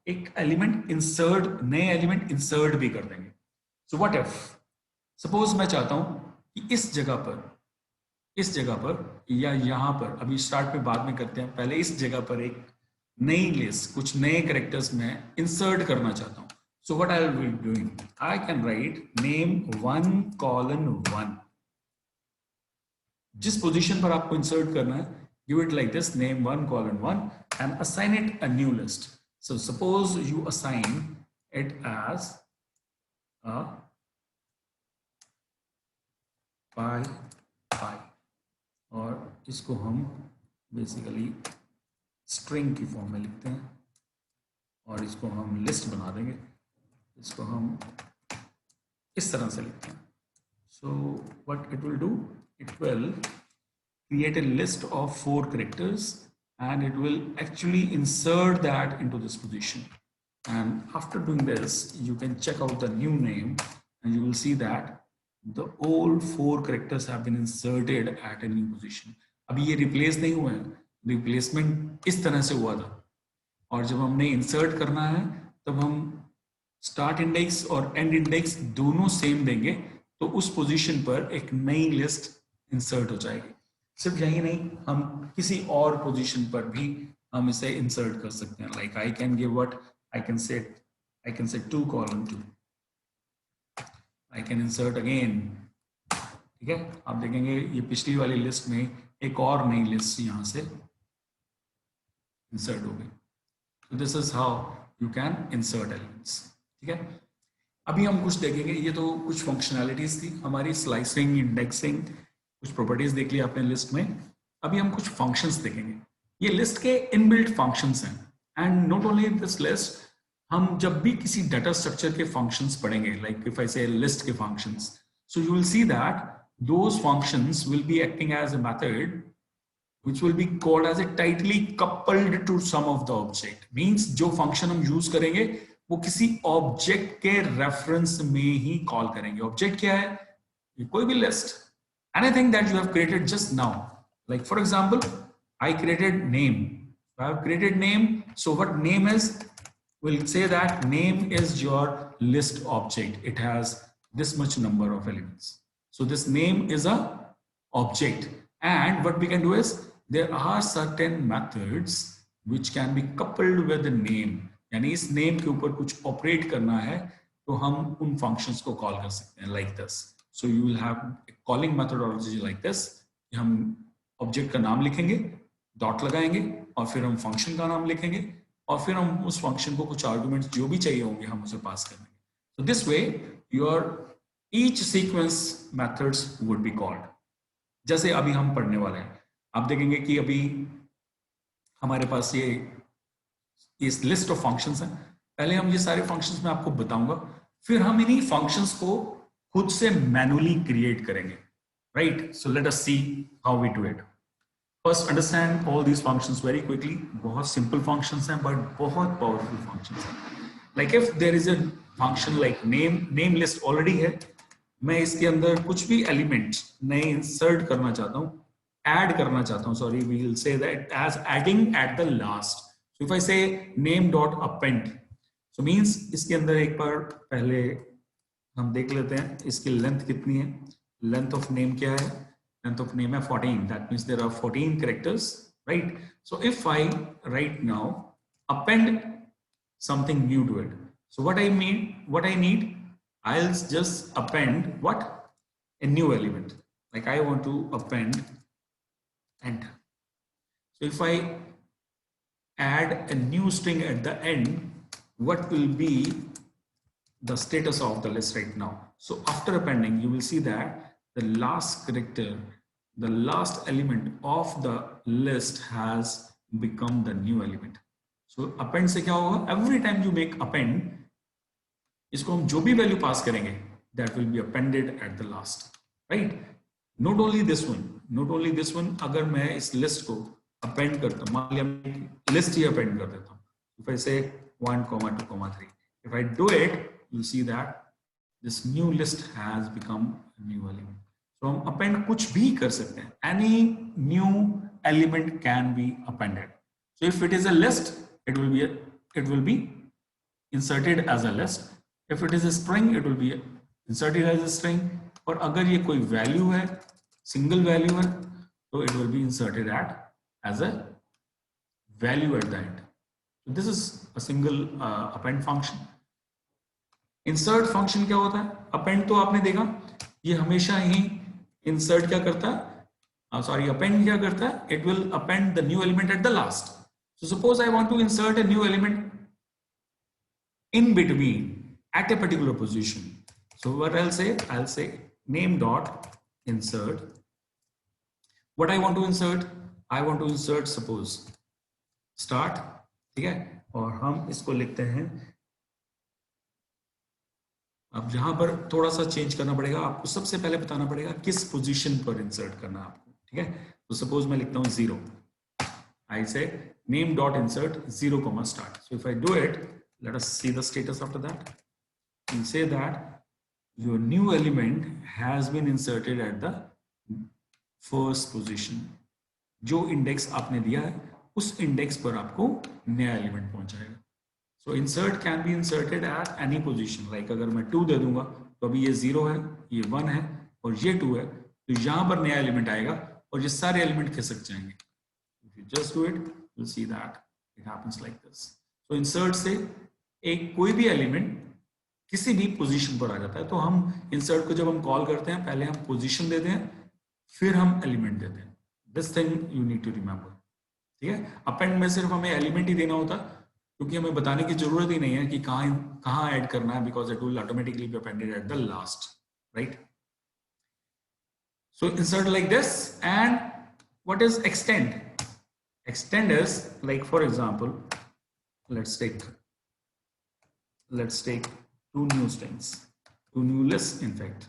एक एलिमेंट इंसर्ट, नए एलिमेंट इंसर्ट भी कर देंगे. सो व्हाट इफ सपोज मैं चाहता हूं कि इस जगह पर या यहां पर, अभी स्टार्ट में बाद में करते हैं, पहले इस जगह पर एक नई लिस्ट, कुछ नए कैरेक्टर्स में इंसर्ट करना चाहता हूं. So what I will be doing, I can write name 1:1. जिस पोजीशन पर आपको इंसर्ट करना है, give it like this, name 1:1 and assign it a new list. So suppose you assign it as a pi और इसको हम basically string की form में लिखते हैं और इसको हम लिस्ट बना देंगे. इसको हम इस तरह से लिखते हैं. So what it will do, it will create a list of 4 characters and it will actually insert that into this position. And after doing this, you can check out the new name and you will see that the old 4 characters have been inserted at a new position. अभी ये replace नहीं हुए हैं, replacement इस तरह से हुआ था. और जब हमने insert करना है तब हम start index और end index दोनों same देंगे तो उस position पर एक नई list insert हो जाएगी. सिर्फ यही नहीं, हम किसी और पोजीशन पर भी हम इसे इंसर्ट कर सकते हैं. Like I can give what I can से 2:2. I can insert again. ठीक है, आप देखेंगे ये पिछली वाली लिस्ट में एक और नई लिस्ट यहां से इंसर्ट हो गई. तो this is how you can insert elements. ठीक है, अभी हम कुछ देखेंगे. ये तो कुछ फंक्शनैलिटीज थी हमारी, स्लाइसिंग, इंडेक्सिंग, कुछ प्रॉपर्टीज देख लिया आपने लिस्ट में. अभी हम कुछ फंक्शंस देखेंगे. ये लिस्ट के इनबिल्ट फंक्शंस हैं. And not only this list, हम जब भी किसी डाटा स्ट्रक्चर के फंक्शंस पढ़ेंगे, like if I say list के functions, so you will see that those functions will be acting as a method which will be called as a tightly coupled to some of the object. Means जो function हम use करेंगे वो किसी object के reference में ही call करेंगे. Object क्या है? कोई भी list, anything that you have created just now. Like for example, I created name. I have created name. So what name is? We'll say that name is your list object. It has this much number of elements. So this name is a object. And what we can do is there are certain methods which can be coupled with the name. यानी इस name के ऊपर कुछ operate करना है तो हम उन functions को call कर सकते हैं like this. So you will have a calling methodology like this. हम ऑब्जेक्ट का नाम लिखेंगे, डॉट लगाएंगे और फिर हम फंक्शन का नाम लिखेंगे और फिर हम उस फंक्शन को कुछ आर्गुमेंट्स जो भी चाहिए होंगे हम उसे पास करेंगे. So this way your each sequence methods would be called. जैसे अभी हम पढ़ने वाले हैं, आप देखेंगे कि अभी हमारे पास ये इस लिस्ट ऑफ फंक्शंस हैं. पहले हम ये सारे फंक्शंस मैं आपको बताऊंगा, फिर हम इन्हीं फंक्शंस को खुद से मैनुअली क्रिएट करेंगे. Right, so let us see how we do it. First understand all these functions very quickly. बहुत सिंपल फंक्शंस हैं बट बहुत पावरफुल फंक्शंस हैं. Like if there is a function like name list already है, मैं इसके अंदर कुछ भी एलिमेंट नए इंसर्ट करना चाहता हूँ, ऐड करना चाहता हूँ, sorry we will say that as adding at the last. So if I say name dot append, so means इसके अंदर एक बार पहले हम देख लेते हैं इसकी लेंथ कितनी है. लेंथ ऑफ नेम क्या है? लेंथ ऑफ नेम है 14. That means there are 14 characters, right. So if I write now append something new to it, so what I need, I'll just append what? A new element. Like I want to append enter. So if I add a new string at the end, what will be the status of the list right now? So after appending, you will see that the last character, the last element of the list has become the new element. So append से क्या होगा? Every time you make append, इसको हम जो भी value pass करेंगे that will be appended at the last, right? Not only this one, अगर मैं इस लिस्ट को append करता हूँ, मान लिया लिस्ट ही append कर देता हूँ, if I say 1, 2, 3, if I do it, you'll see that this new list has become a new element. So हम append कुछ भी कर सकते हैं, any new element can be appended. So if it is a list, it will be inserted as a list. If it is a string, it will be inserted as a string. और अगर ये कोई value है, single value है, तो it will be inserted as a value at the end. So this is a single append function. Insert function क्या होता है? Append तो आपने देखा, ये हमेशा ही insert क्या करता है? Append क्या करता है? It will append the new element at the last. So suppose I want to insert a new element in between at a particular position. So what I'll say name dot insert. What I want to insert? I want to insert suppose start, ठीक है? और हम इसको लिखते हैं, अब जहां पर थोड़ा सा चेंज करना पड़ेगा, आपको सबसे पहले बताना पड़ेगा किस पोजीशन पर इंसर्ट करना है आपको, ठीक है? तो सपोज मैं लिखता हूं 0, I say name dot insert 0, start. So if I do it, let us see the status after that. You say that your new element has been inserted at the first position. जो index आपने दिया है उस index पर आपको नया element पहुंचाएगा. So insert can be inserted at any position. Like अगर मैं 2 दे दूंगा तो अभी ये 0 है, ये 1 है और ये 2 है, तो यहाँ पर नया एलिमेंट आएगा और ये सारे एलिमेंट खिसक जाएंगे. If you just do it, you'll see that it happens like this. So insert से एक कोई भी एलिमेंट किसी भी पोजीशन पर आ जाता है. तो हम इंसर्ट को जब हम कॉल करते हैं, पहले हम पोजीशन देते हैं, फिर हम एलिमेंट देते हैं. This thing you need to remember, ठीक है? अपेंड में सिर्फ हमें एलिमेंट ही देना होता, क्योंकि हमें बताने की जरूरत ही नहीं है कि कहां ऐड करना है, because it will automatically be appended at the last, right? So insert like this. And what is extend? Extend is like, for example, let's take 2 new strings, 2 new lists in fact.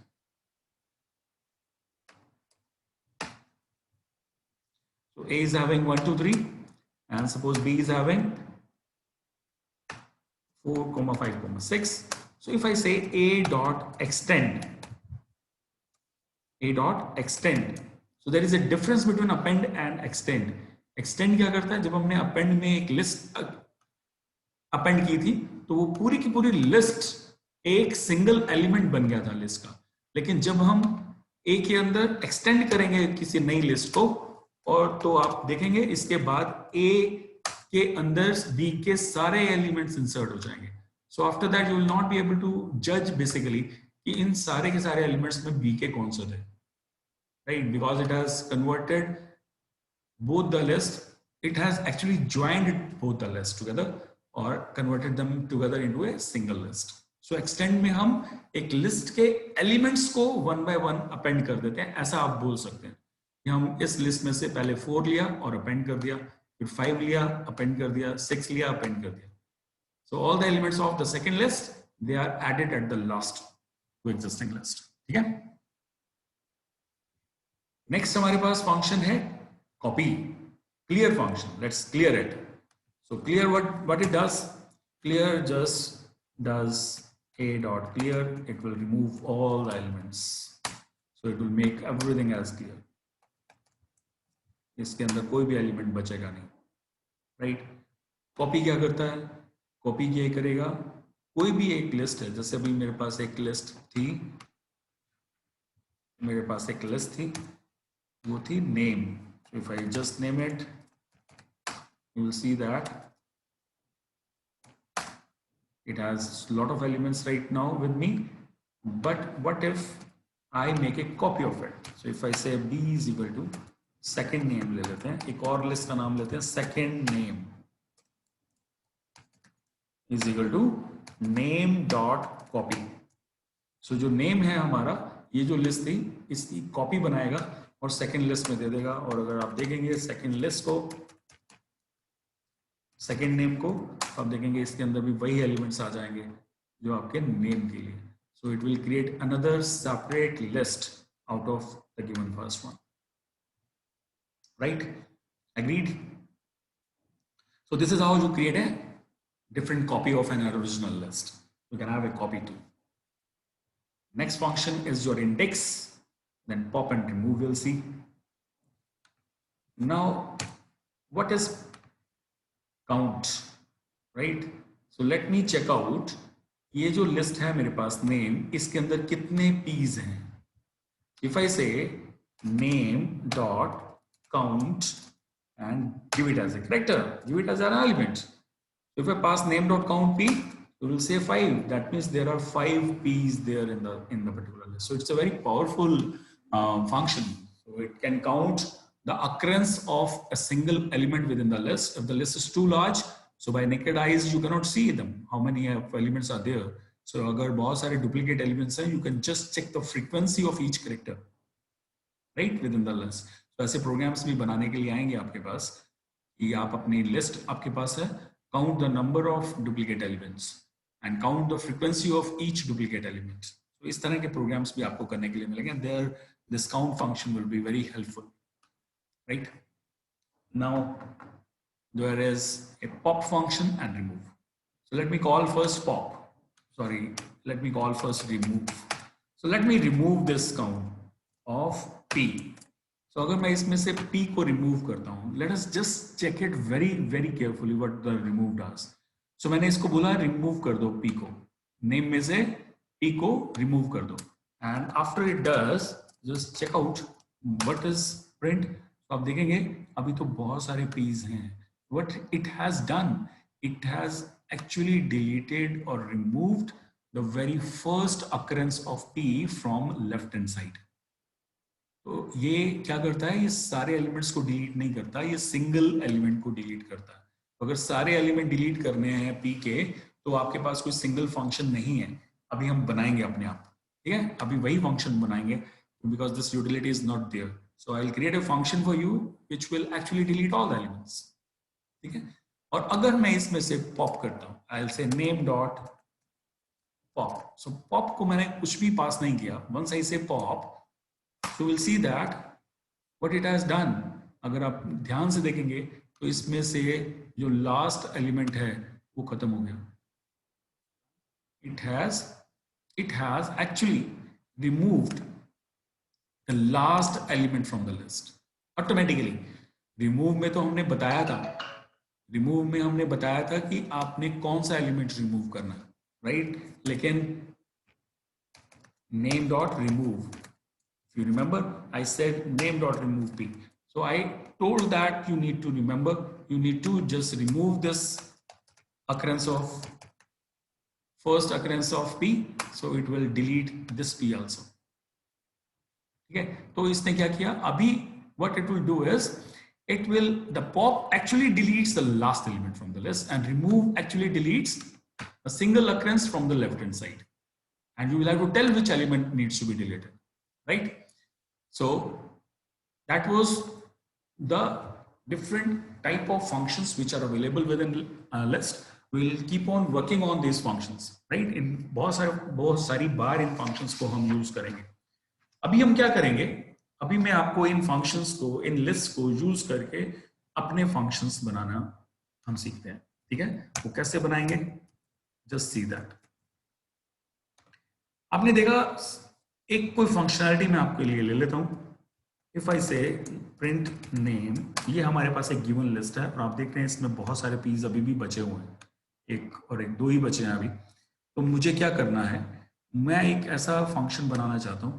So A is having 1, 2, 3 and suppose B is having 4, 5, 6. So if I say A dot extend, so there is a difference between append and extend. Extend क्या करता है? जब हमने append में एक list append की थी तो वो पूरी की पूरी लिस्ट एक सिंगल एलिमेंट बन गया था लिस्ट का. लेकिन जब हम ए के अंदर एक्सटेंड करेंगे किसी नई लिस्ट को, और तो आप देखेंगे इसके बाद ए के अंदर बी के सारे एलिमेंट्स इंसर्ट हो जाएंगे. So after that you will not be able to जज बेसिकली कि इन सारे के सारे एलिमेंट्स में बी के कौन से थे, right? Because it has converted both the list, it has actually joined both the lists together or converted them together into a single list. So extend में हम एक list के elements को 1 by 1 append कर देते हैं. ऐसा आप बोल सकते हैं कि हम इस list में से पहले 4 लिया और append कर दिया, फिर 5 लिया append कर दिया, 6 लिया append कर दिया. So all the elements of the second list, they are added at the last to existing list. ठीक है? Next हमारे पास function है copy, clear function. Let's clear it. So clear, what it does? Clear just does a dot clear. It will remove all the elements, so it will make everything as clear. इसके अंदर कोई भी element बचेगा नहीं, right? Copy क्या करता है? Copy ये करेगा, कोई भी एक लिस्ट है, जैसे अभी मेरे पास एक लिस्ट थी, वो थी name. If I just name it, you will see that it has a lot of elements right now with me. But what if I make a copy of it? So if I say B is equal to second name ले लेते हैं, एक और list का नाम लेते हैं second name is equal to name dot copy. So जो नेम है हमारा, ये जो लिस्ट थी इसकी कॉपी बनाएगा और सेकेंड लिस्ट में दे देगा। और अगर आप देखेंगे सेकेंड लिस्ट को, सेकेंड नेम को, आप देखेंगे इसके अंदर भी वही एलिमेंट्स आ जाएंगे जो आपके नेम के लिए। सो it will create another separate list out of the given first one, right? Agreed? So this is how you create a different copy of an original list. You can have a copy too. Next function is your index, then pop and remove, we'll see. Now what is count, right? So let me check out, ये जो list है मेरे पास name, इसके अंदर कितने p's हैं। If I say name dot count and give it as a character, give it as an element. If I pass name dot count p, it will say 5. That means there are 5 p's there in the particular list. So it's a very powerful function. So it can count the occurrence of a single element within the list. If the list is too large, so by naked eyes you cannot see them, how many elements are there. So अगर बहुत सारे duplicate elements हैं, you can just check the frequency of each character, right, within the list. So ऐसे programs भी बनाने के लिए आएंगे आपके पास कि आप अपनी list आपके पास है, count the number of duplicate elements and count the frequency of each duplicate element. So इस तरह के programs भी आपको करने के लिए मिलेंगे. There, this count function will be very helpful, right? Now there is a pop function and remove. So let me call first pop. Sorry, let me call first remove. So let me remove this count of p. So अगर मैं इसमें से p को remove करता हूँ, let us just check it very very carefully what the remove does. So मैंने इसको बोला remove कर दो p को, name में से p को remove कर दो, and after it does, just check out what is print. तो आप देखेंगे अभी तो बहुत सारे p's हैं. What it has done, it has actually deleted or removed the very first occurrence of p from left hand side. तो ये क्या करता है, ये सारे एलिमेंट्स को डिलीट नहीं करता, ये सिंगल एलिमेंट को डिलीट करता है. अगर सारे एलिमेंट डिलीट करने हैं p के, तो आपके पास कोई सिंगल फंक्शन नहीं है, अभी हम बनाएंगे अपने आप, ठीक है, अभी वही फंक्शन बनाएंगे, because this utility is not there. So I will create a function for you which will actually delete all the elements, ठीक है. और अगर मैं इसमें से पॉप करता हूं, आई विल से नेम डॉट पॉप. सो पॉप को मैंने कुछ भी पास नहीं किया. वंस आई से pop, so will see that what it has done. अगर आप ध्यान से देखेंगे तो इसमें से जो लास्ट एलिमेंट है वो खत्म हो गया. It has actually removed the last element from the list automatically. Remove में तो हमने बताया था, रिमूव में हमने बताया था कि आपने कौन सा एलिमेंट रिमूव करना है, राइट. लेकिन name dot remove, if you remember, I said name dot remove p. So I told that you need to remember, you need to just remove this occurrence of first occurrence of p, so it will delete this p also, ठीक है. तो इसने क्या किया, अभी what it will do is it will, the pop actually deletes the last element from the list and remove actually deletes a single occurrence from the left hand side, and you will have to tell which element needs to be deleted, right. So that was the different type of functions which are available within a list. We will keep on working on these functions, right. in बहुत सारी बार इन functions को हम use करेंगे. अभी हम क्या करेंगे, अभी मैं आपको इन फंक्शंस को, इन लिस्ट को यूज करके अपने फंक्शंस बनाना हम सीखते हैं, ठीक है. वो कैसे बनाएंगे, जस्ट सी दैट. आपने देखा, एक कोई फंक्शनैलिटी मैं आपके लिए ले लेता हूं. इफ आई से प्रिंट नेम, ये हमारे पास एक गिवन लिस्ट है और आप देख रहे हैं इसमें बहुत सारे पीस अभी भी बचे हुए हैं, एक और एक, दो ही बचे हैं अभी. तो मुझे क्या करना है, मैं एक ऐसा फंक्शन बनाना चाहता हूं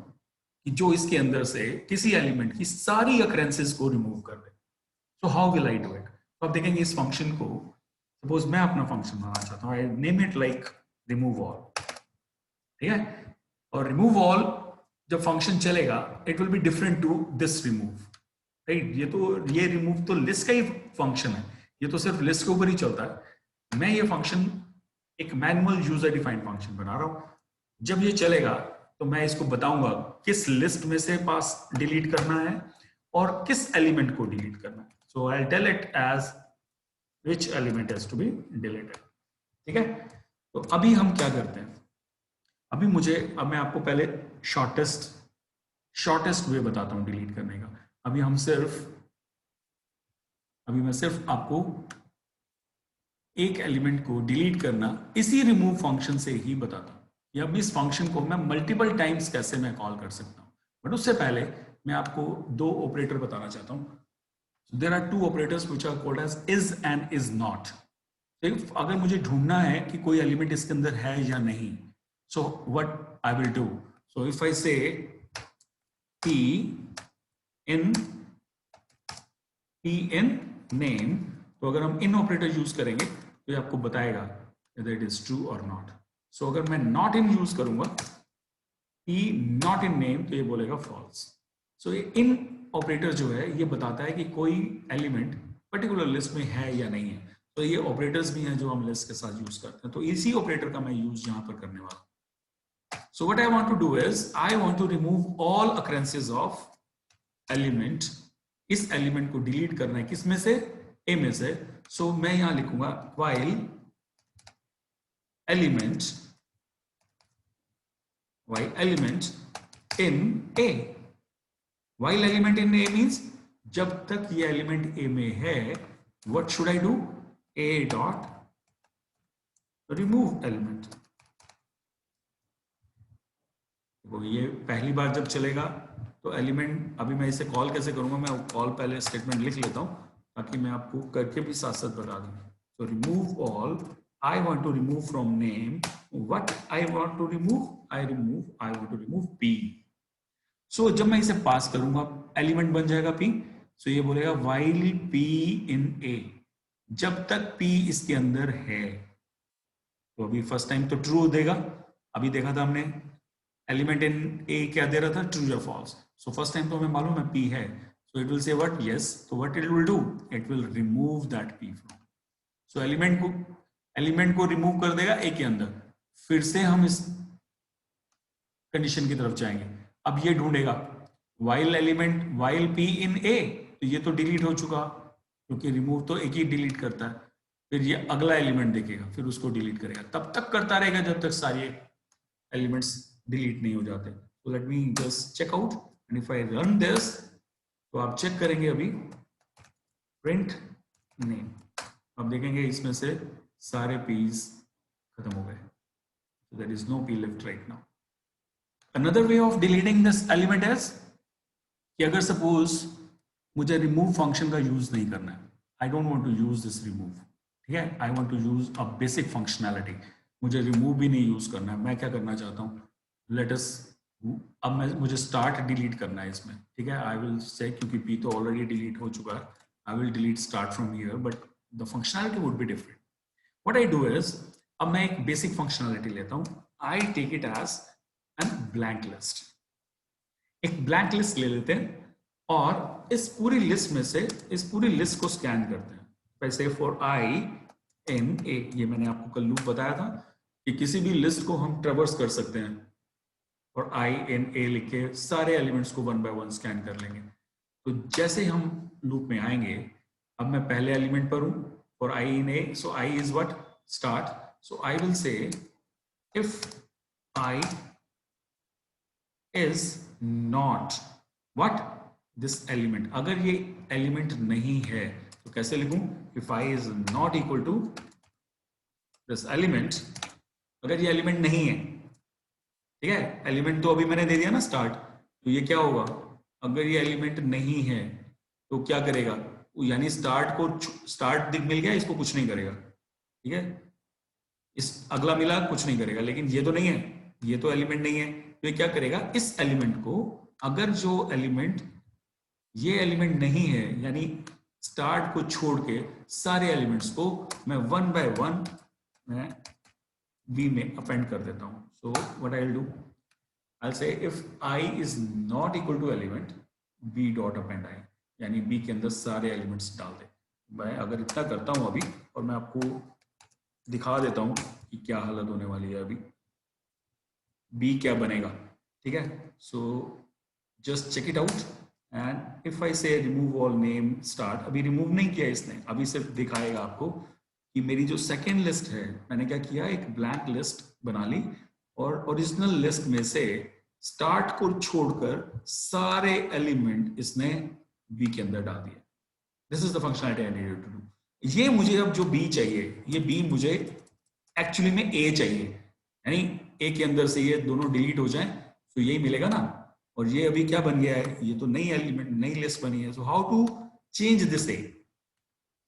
कि जो इसके अंदर से किसी एलिमेंट की सारी अकरेंसेस को रिमूव कर दे. So how will I do it. तो आप देखेंगे इस फंक्शन को, सपोज मैं अपना फंक्शन बनाना चाहता हूँ, I name it like remove all, ठीक है. और रिमूव ऑल जब फंक्शन चलेगा, it will be different to this remove, right. ये रिमूव तो लिस्ट का ही फंक्शन है, ये तो सिर्फ लिस्ट के ऊपर ही चलता है। मैं ये फंक्शन एक मैनुअल यूजर डिफाइंड फंक्शन बना रहा हूं। जब ये चलेगा तो मैं इसको बताऊंगा किस लिस्ट में से पास डिलीट करना है और किस एलिमेंट को डिलीट करना है। So I tell it as which element has to be deleted. ठीक है, तो अभी हम क्या करते हैं, अब मैं आपको पहले शॉर्टेस्ट वे बताता हूं डिलीट करने का। अभी मैं सिर्फ आपको एक एलिमेंट को डिलीट करना इसी रिमूव फंक्शन से ही बताता हूं, या अभी इस फंक्शन को मैं मल्टीपल टाइम्स कैसे मैं कॉल कर सकता हूं। बट उससे पहले मैं आपको दो ऑपरेटर बताना चाहता हूं। There are two operators which are called as is and is not. अगर मुझे ढूंढना है कि कोई एलिमेंट इसके अंदर है या नहीं, सो what I will do, so if I से p in नेम, तो अगर हम इन ऑपरेटर यूज करेंगे तो ये आपको बताएगा whether it is true or not. सो अगर मैं नॉट इन यूज करूंगा, p नॉट इन नेम, तो ये बोलेगा फॉल्स। सो ये इन ऑपरेटर जो है ये बताता है कि कोई एलिमेंट पर्टिकुलर लिस्ट में है या नहीं है। तो ये ऑपरेटर्स भी हैं जो हम लिस्ट के साथ यूज करते हैं, तो इसी ऑपरेटर का मैं यूज यहां पर करने वाला हूं। So what I want to do is I want to remove all occurrences of element. इस एलिमेंट को डिलीट करना है किस में से, ए में से। सो मैं यहां लिखूंगा while element in A। while element in A means जब तक ये एलिमेंट A में है, what should I do, A dot remove element. तो ये पहली बार जब चलेगा तो एलिमेंट, अभी मैं इसे कॉल कैसे करूंगा, मैं कॉल पहले स्टेटमेंट लिख लेता हूं ताकि मैं आपको करके भी साथ साथ बता दूं। तो remove all, I want to remove from name, what I want to remove, I want to remove p। So जब मैं इसे पास करूंगा एलिमेंट बन जाएगा p। सो ये बोलेगा while p in a, जब तक p इसके अंदर है। तो अभी फर्स्ट टाइम तो ट्रू देगा, अभी देखा था हमने एलिमेंट इन ए क्या दे रहा था, ट्रू या फॉल्स। सो फर्स्ट टाइम तो हमें मालूम है p है, so it will say what, yes. तो what it will do, it will remove that p from. So element को रिमूव कर देगा ए के अंदर। फिर से हम इस कंडीशन की तरफ जाएंगे। अब ये ढूंढेगा while p in a, तो ये तो डिलीट हो चुका क्योंकि रिमूव तो एक ही डिलीट करता है। फिर ये अगला एलिमेंट देखेगा, फिर उसको डिलीट करेगा, तब तक करता रहेगा जब तक सारे एलिमेंट्स डिलीट नहीं हो जाते। तो let me just check out and if I run this, तो आप चेक करेंगे अभी प्रिंट नेम, अब देखेंगे इसमें से सारे पीस खत्म हो गए। So there is no p left right now. Another way of deleting this element is कि अगर सपोज मुझे रिमूव फंक्शन का यूज नहीं करना है, I don't want to use this remove, ठीक है, I want to use a basic functionality, मुझे रिमूव भी नहीं यूज करना है। मैं क्या करना चाहता हूँ, लेट अस, अब मुझे स्टार्ट डिलीट करना है इसमें, ठीक है। आई विल से, क्योंकि p तो ऑलरेडी डिलीट हो चुका है, I will delete start from here, but the functionality would be different. What I do is, अब मैं एक बेसिक फंक्शनैलिटी लेता हूं, I take it as an blank list. एक ब्लैंक लिस्ट ले लेते हैं और इस पूरी लिस्ट में से इस पूरी लिस्ट को स्कैन करते हैं। वैसे फॉर आई इन ए, ये मैंने आपको कल लूप बताया था कि किसी भी लिस्ट को हम ट्रेवर्स कर सकते हैं और आई इन ए लिख के सारे एलिमेंट्स को वन बाय वन स्कैन कर लेंगे। तो जैसे हम लूप में आएंगे, अब मैं पहले एलिमेंट पर हूं for i in A, so I is what, start. So I will say if I is not what, this element, अगर ये एलिमेंट नहीं है तो कैसे लिखूं, if I is not equal to this element, अगर ये एलिमेंट नहीं है, ठीक है, एलिमेंट तो अभी मैंने दे दिया ना स्टार्ट, तो ये क्या होगा, अगर ये एलिमेंट नहीं है तो क्या करेगा, यानी स्टार्ट मिल गया, इसको कुछ नहीं करेगा, ठीक है, इस अगला मिला कुछ नहीं करेगा, लेकिन ये तो नहीं है, ये तो एलिमेंट नहीं है, तो ये क्या करेगा, इस एलिमेंट को, अगर जो एलिमेंट, ये एलिमेंट नहीं है, यानी स्टार्ट को छोड़ के सारे एलिमेंट्स को मैं वन बाय वन मैं बी में अपेंड कर देता हूं। So what I will do, I will say if i is not equal to element, b dot append i. यानी बी के अंदर सारे एलिमेंट्स डाल दें। मैं अगर इतना करता हूं अभी, और मैं आपको दिखा देता हूं कि क्या हालत होने वाली है अभी, बी क्या बनेगा, ठीक है। So just check it out, and if I say remove all name start, अभी रिमूव नहीं किया इसने, अभी सिर्फ दिखाएगा आपको कि मेरी जो सेकेंड लिस्ट है, मैंने क्या किया, एक ब्लैंक लिस्ट बना ली और ओरिजिनल लिस्ट में से स्टार्ट को छोड़कर सारे एलिमेंट इसने बी के अंदर डाल दिए। This is the functionality I needed to do. ये मुझे अब जो बी चाहिए, ये बी मुझे एक्चुअली में ए चाहिए, यानी ए के अंदर से ये दोनों डिलीट हो जाएं तो यही मिलेगा ना। और ये अभी क्या बन गया है, ये तो नई एलिमेंट, नई लिस्ट बनी है। So how to change this a,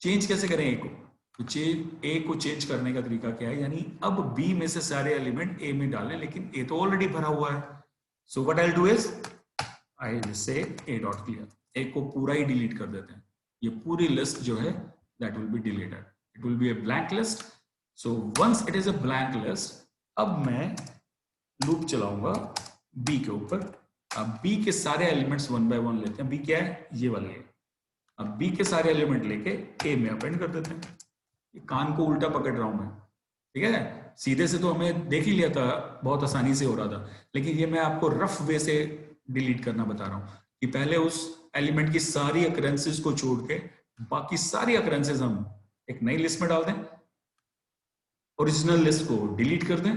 change कैसे करें ए को, तो चेंज ए को चेंज करने का तरीका क्या है, यानी अब बी में से सारे एलिमेंट ए में डालें, लेकिन ए तो ऑलरेडी भरा हुआ है। सो what I will do is I will से ए डॉट क्लियर, ए को पूरा ही डिलीट कर देते हैं। ये पूरी लिस्ट जो है that will be deleted, it will be a blank list. So once it is a blank list, अब मैं लूप चलाऊंगा बी के ऊपर। अब बी के सारे एलिमेंट्स वन बाय वन लेते हैं। बी क्या है, ये वाली है। अब बी के सारे एलिमेंट लेके ए में अपेंड कर देते हैं। ये कान को उल्टा पकड़ रहा हूं मैं, ठीक है। सीधे से तो हमें देख ही लिया था, बहुत आसानी से हो रहा था, लेकिन ये मैं आपको रफ वे से डिलीट करना बता रहा हूं कि पहले उस एलिमेंट की सारी अकरेंसेस को छोड़ के बाकी सारी अकरेंसेस हम एक नई लिस्ट में डाल दें, ओरिजिनल लिस्ट को डिलीट कर दें,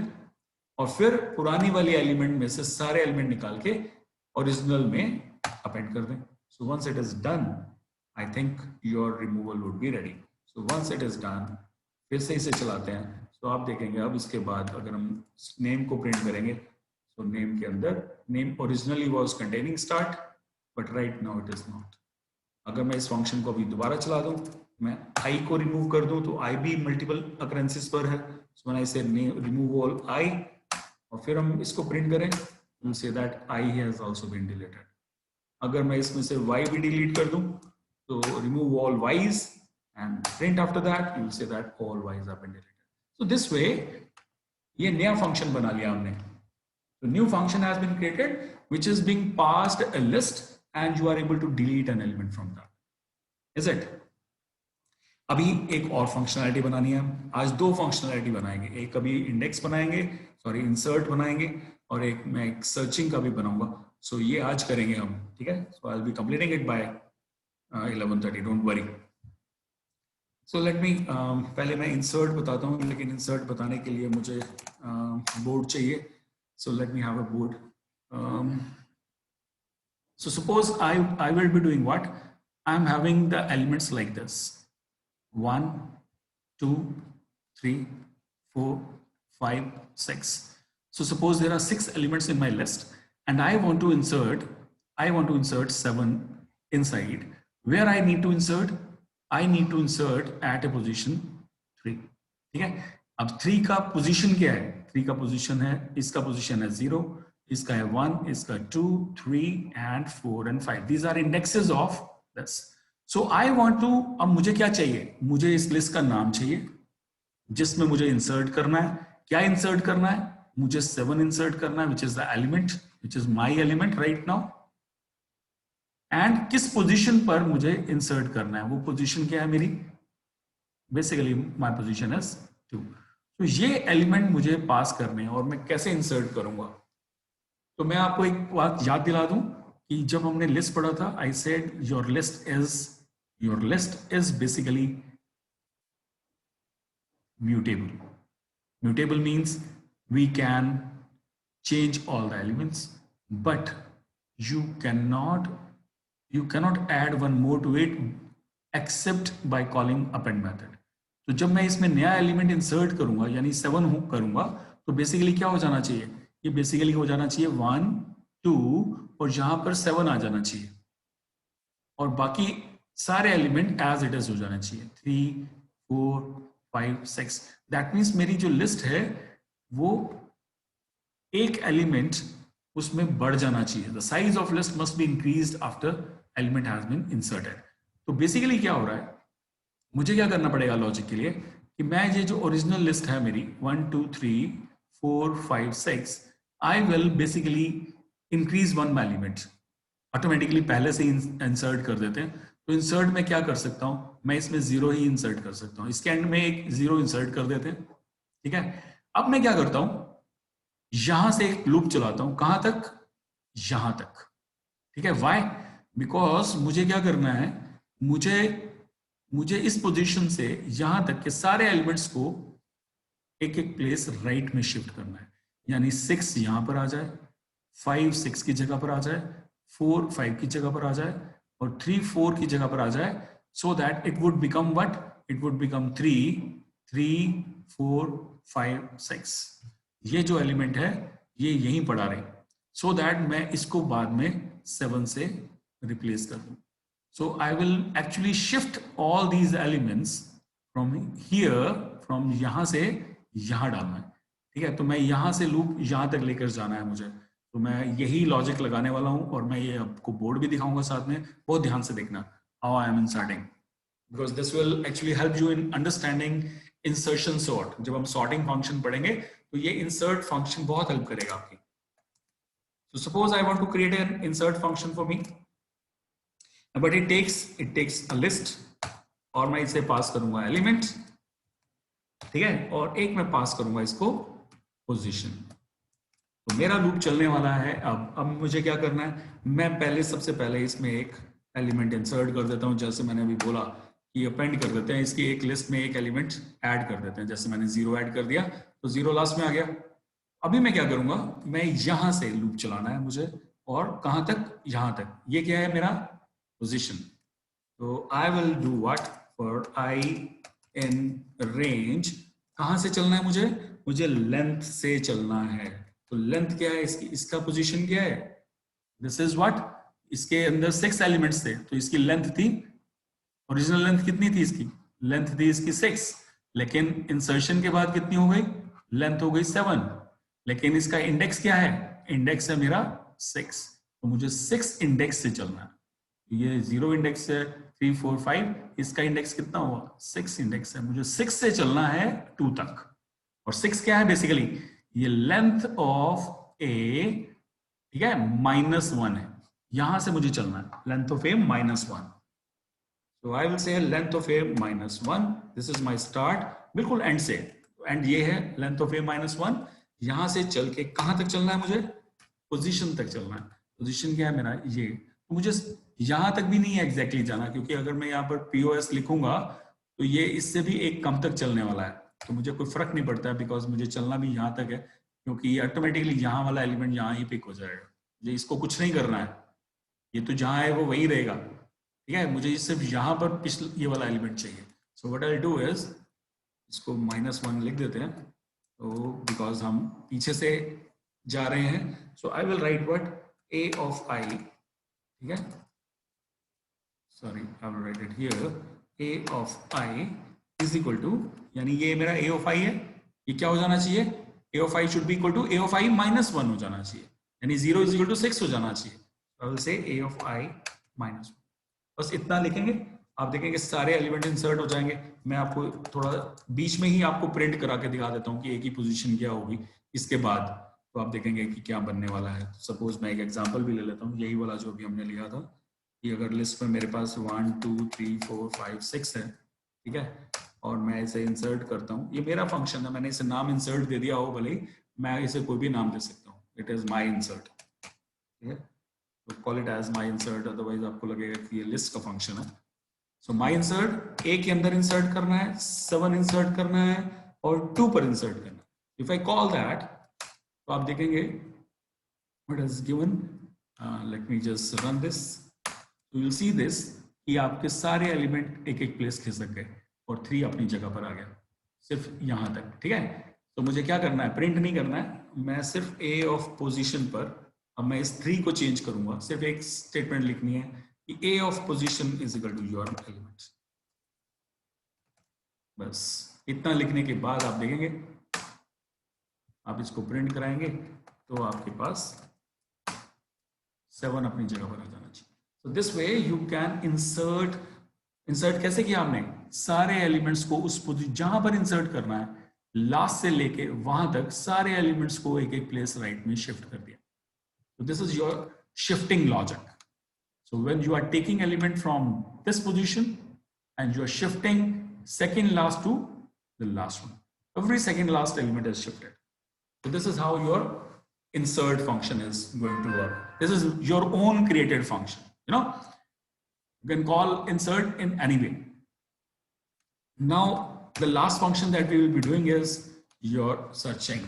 और फिर पुरानी वाली एलिमेंट में से सारे एलिमेंट निकाल के ओरिजिनल में अपेंड कर दें। So once it is done, I think your removal would be ready. So once it is done, फिर से इसे चलाते हैं। तो आप देखेंगे अब इसके बाद अगर हम नेम को प्रिंट करेंगे, तो नेम के अंदर name originally was containing start, but right now it is not. अगर मैं इस फंक्शन को अभी दोबारा चला दूं, मैं आई को रिमूव कर दूं, तो आई भी मल्टीपल अकरेंसेस पर है। So when I say remove all आई, और फिर हम इसको प्रिंट करें, we'll say that I has also been deleted. अगर मैं इसमें से y भी डिलीट कर दूं, तो remove all y's and print after that, you will say that all y's have been deleted. So this way, ये नया फंक्शन बना लिया हमने। So new function has been created, which is being passed a list, and you are able to delete an element from that. Is it? अभी एक और functionality बनानी है। आज दो फंक्शनैलिटी बनाएंगे, एक अभी इंडेक्स बनाएंगे, सॉरी इंसर्ट बनाएंगे, और एक मैं एक सर्चिंग का भी बनाऊंगा। सो ये आज करेंगे हम, ठीक है। So I will be completing it by 11:30, don't worry. So let me, पहले मैं इंसर्ट बताता हूँ, लेकिन इंसर्ट बताने के लिए मुझे बोर्ड चाहिए। सो let me have a board. So suppose I will be doing what, I am having the elements like this 1, 2, 3, 4, 5, 6. So suppose there are 6 elements in my list, and I want to insert 7 inside. Where I need to insert? I need to insert at a position 3. ठीक है। अब 3 का position क्या है? 3 का position है, इसका position है 0, इसका है 1, इसका 2, 3 and 4 and 5. These are indexes of this. So I want to, अब मुझे क्या चाहिए? मुझे इस लिस्ट का नाम चाहिए जिसमें मुझे इंसर्ट करना है। क्या इंसर्ट करना है? मुझे 7 इंसर्ट करना है, which is the element, which is my element right now. And किस पोजीशन पर मुझे इंसर्ट करना है? वो पोजीशन क्या है मेरी? Basically my position is 2. तो ये एलिमेंट मुझे पास करने हैं, और मैं कैसे इंसर्ट करूंगा? तो मैं आपको एक बात याद दिला दूं कि जब हमने लिस्ट पढ़ा था, I said your list is basically mutable. Mutable means we can change all the elements, but you cannot add one more to it except by calling append method. तो जब मैं इसमें नया एलिमेंट इंसर्ट करूंगा, यानी 7 करूंगा, तो बेसिकली क्या हो जाना चाहिए? ये बेसिकली हो जाना चाहिए 1, 2, और यहां पर 7 आ जाना चाहिए, और बाकी सारे एलिमेंट एज इट इज हो जाना चाहिए 3, 4, 5, 6. दैट मीन्स मेरी जो लिस्ट है वो एक एलिमेंट उसमें बढ़ जाना चाहिए. The size of list must be increased after element has been inserted. तो बेसिकली क्या हो रहा है, मुझे क्या करना पड़ेगा लॉजिक के लिए कि मैं ये जो ओरिजिनल लिस्ट है मेरी 1, 2, 3, 4, 5, 6, I will basically increase one element. Automatically पहले से इंसर्ट कर देते हैं। तो इंसर्ट में क्या कर सकता हूं, मैं इसमें 0 ही इंसर्ट कर सकता हूं, इसके एंड में एक 0 इंसर्ट कर देते हैं। ठीक है, अब मैं क्या करता हूं, यहां से एक लूप चलाता हूं, कहां तक, यहां तक। ठीक है, वाई, बिकॉज मुझे क्या करना है, मुझे मुझे इस पोजीशन से यहां तक के सारे एलिमेंट्स को एक एक प्लेस राइट में शिफ्ट करना है। यानी 6 यहां पर आ जाए, 5 6 की जगह पर आ जाए, 4 5 की जगह पर आ जाए, और 3 4 की जगह पर आ जाए, so that it would become what, it would become 3 3 4 5 6। ये जो एलिमेंट है ये यहीं पड़ा रहे, सो दैट मैं इसको बाद में 7 से रिप्लेस कर दूं। So I will actually shift all these elements from here, from यहां से यहां डालना है। ठीक है, तो मैं यहां से लूप यहां तक लेकर जाना है मुझे, तो मैं यही लॉजिक लगाने वाला हूं, और मैं ये आपको बोर्ड भी दिखाऊंगा साथ में, बहुत ध्यान से देखना how I am inserting, because this will actually help you in understanding insertion sort. जब हम सॉर्टिंग फंक्शन पढ़ेंगे तो ये इंसर्ट फंक्शन बहुत हेल्प करेगा आपकी। So suppose I want to create an insert function for me, but it takes a list, और मैं इसे पास करूंगा एलिमेंट, ठीक है, और एक मैं पास करूंगा इसको पोजीशन। तो मेरा लूप चलने वाला है। अब मुझे क्या करना है, मैं पहले सबसे पहले इसमें एक एलिमेंट इंसर्ट कर देता हूं, जैसे मैंने अभी बोला कि अपेंड कर देते हैं, इसकी एक लिस्ट में एक एलिमेंट ऐड कर देते हैं। जैसे मैंने 0 ऐड कर दिया तो 0 लास्ट में आ गया। अभी मैं क्या करूंगा, मैं यहां से लूप चलाना है मुझे, और कहां तक, यहां तक। ये क्या है, मेरा पोजीशन। तो I will do what, for i in range, कहां से चलना है मुझे लेंथ से चलना है। तो लेंथ क्या है इसकी, इसका पोजीशन क्या है, दिस इज व्हाट, इसके अंदर 6 एलिमेंट्स थे, तो इसकी लेंथ थी, ओरिजिनल लेंथ कितनी थी इसकी, लेंथ थी इसकी 6, लेकिन इंसर्शन के बाद कितनी हो गई, लेंथ हो गई 7, लेकिन इसका इंडेक्स क्या है, इंडेक्स है मेरा 6, तो मुझे 6 इंडेक्स से चलना है। ये 0 इंडेक्स है, 3 4 5, इसका इंडेक्स कितना हुआ, 6 इंडेक्स है, मुझे 6 से चलना है 2 तक। और 6 क्या है बेसिकली, ये लेंथ ऑफ ए, ठीक है, -1 है, यहां से मुझे चलना है, length of A -1। So I will say length of a -1, this is my start, बिल्कुल एंड से, एंड ये है लेंथ ऑफ a -1। यहां से चल के कहां तक चलना है मुझे, पोजीशन तक चलना है। पोजीशन क्या है मेरा, ये, तो मुझे यहां तक भी नहीं है एग्जैक्टली जाना, क्योंकि अगर मैं यहाँ पर POS लिखूंगा तो ये इससे भी एक कम तक चलने वाला है, तो मुझे कोई फर्क नहीं पड़ता है, बिकॉज मुझे चलना भी यहाँ तक है, क्योंकि ये ऑटोमेटिकली यहाँ वाला एलिमेंट यहाँ ही पिक हो जाएगा, मुझे इसको कुछ नहीं करना है, ये तो जहाँ है वो वही रहेगा। ठीक है, मुझे सिर्फ यहाँ पर पिछले ये वाला एलिमेंट चाहिए। सो व्हाट आई डू इज, इसको -1 लिख देते हैं, तो बिकॉज हम पीछे से जा रहे हैं। So I will write what, a of i, ठीक है, sorry I will write it here, a of i is equal to, यानी ये मेरा a ऑफ i है, ये क्या हो जाना चाहिए, a of i should be equal to a of i -1 हो जाना चाहिए, यानी 0 इज इक्वल टू 6 हो जाना चाहिए। आई विल से a ऑफ i -1, बस इतना लिखेंगे, आप देखेंगे सारे एलिमेंट इंसर्ट हो जाएंगे। मैं आपको थोड़ा बीच में ही आपको प्रिंट करा के दिखा देता हूँ कि एक ही पोजीशन क्या होगी इसके बाद, तो आप देखेंगे कि क्या बनने वाला है। सपोज मैं एक एग्जांपल भी ले लेता हूँ, यही वाला जो अभी हमने लिया था, कि अगर लिस्ट में मेरे पास 1 2 3 4 5 6 है, ठीक है, और मैं इसे इंसर्ट करता हूँ, ये मेरा फंक्शन है, मैंने इसे नाम इंसर्ट दे दिया हो, भले ही मैं इसे कोई भी नाम दे सकता हूँ, इट इज माई इंसर्ट, ठीक है, तो call it as my insert, otherwise आपको लगेगा कि ये लिस्ट का फंक्शन है। सो माई इंसर्ट, ए के अंदर इंसर्ट करना है, 7 इंसर्ट करना है, और 2 पर इंसर्ट करना है। इफ आई कॉल दैट, तो आप देखेंगे what is given, late me just run this, you will see this कि आपके सारे एलिमेंट एक एक प्लेस खिसक गए, और 3 अपनी जगह पर आ गया, सिर्फ यहां तक। ठीक है, तो मुझे क्या करना है, प्रिंट नहीं करना है, मैं सिर्फ ए ऑफ पोजीशन पर, अब मैं इस 3 को चेंज करूंगा, सिर्फ एक स्टेटमेंट लिखनी है कि a of position is equal to your elements. बस इतना लिखने के बाद आप देखेंगे, आप इसको प्रिंट कराएंगे तो आपके पास 7 अपनी जगह पर आ जाना चाहिए। So this way you can insert कैसे किया हमने, सारे एलिमेंट्स को उस पोजीशन जहां पर इंसर्ट करना है, लास्ट से लेके वहां तक सारे एलिमेंट्स को एक एक प्लेस राइट में शिफ्ट कर दिया। So this is your shifting logic. So when you are taking element from this position and you are shifting second last to the last one, every second last element is shifted. So this is how your insert function is going to work. This is your own created function. You can call insert in any way. Now the last function that we will be doing is your searching.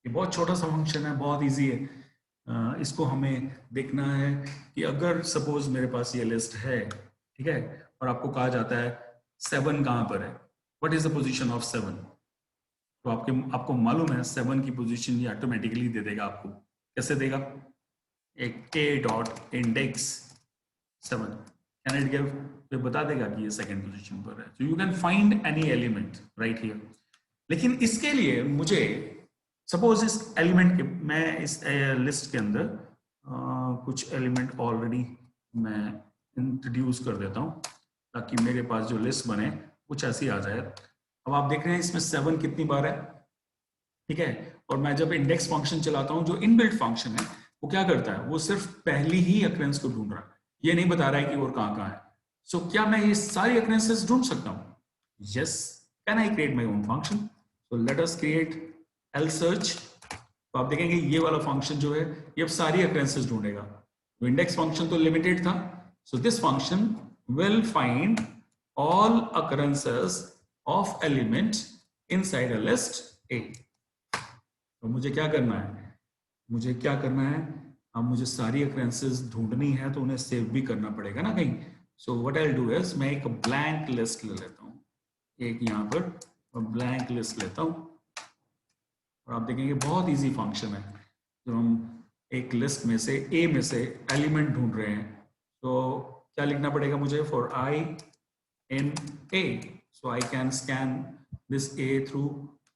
ये बहुत छोटा सा function है, बहुत easy है. इसको हमें देखना है कि अगर सपोज मेरे पास ये लिस्ट है, ठीक है, और आपको कहा जाता है 7 कहाँ पर है, what is the position of 7, तो आपको मालूम है 7 की पोजीशन ये ऑटोमेटिकली दे देगा आपको. कैसे देगा? एक k.index 7 कैन इट गिव, तो बता देगा कि ये सेकंड पोजीशन पर है. So you can find any element right here. लेकिन इसके लिए मुझे सपोज इस एलिमेंट के, मैं इस लिस्ट के अंदर कुछ एलिमेंट ऑलरेडी मैं इंट्रोड्यूस कर देता हूँ ताकि मेरे पास जो लिस्ट बने कुछ ऐसी आ जाए. अब आप देख रहे हैं इसमें 7 कितनी बार है, ठीक है. और मैं जब इंडेक्स फंक्शन चलाता हूँ, जो इनबिल्ट फंक्शन है वो क्या करता है, वो सिर्फ पहली ही अक्रेंस को ढूंढ रहा है, ये नहीं बता रहा है कि और कहाँ है. सो क्या मैं ये सारी अक्रेंसेस ढूंढ सकता हूँ? Yes. Can I create my own function? So let us create L search. तो आप देखेंगे ये वाला फंक्शन जो है ये अब सारी अक्रेंसेस ढूंढेगा. तो इंडेक्स फंक्शन तो लिमिटेड था, so this function will find all occurrences of element inside a list A. तो मुझे क्या करना है, अब मुझे सारी अक्रेंसेस ढूंढनी है तो उन्हें सेव भी करना पड़ेगा ना कहीं. सो what I will do is, मैं एक ब्लैंक लिस्ट ले लेता हूँ, एक यहाँ पर ब्लैंक लिस्ट लेता हूँ. और आप देखेंगे बहुत इजी फंक्शन है. जब हम एक लिस्ट में से ए में से एलिमेंट ढूंढ रहे हैं तो क्या लिखना पड़ेगा मुझे, for i in A, so I can scan this A through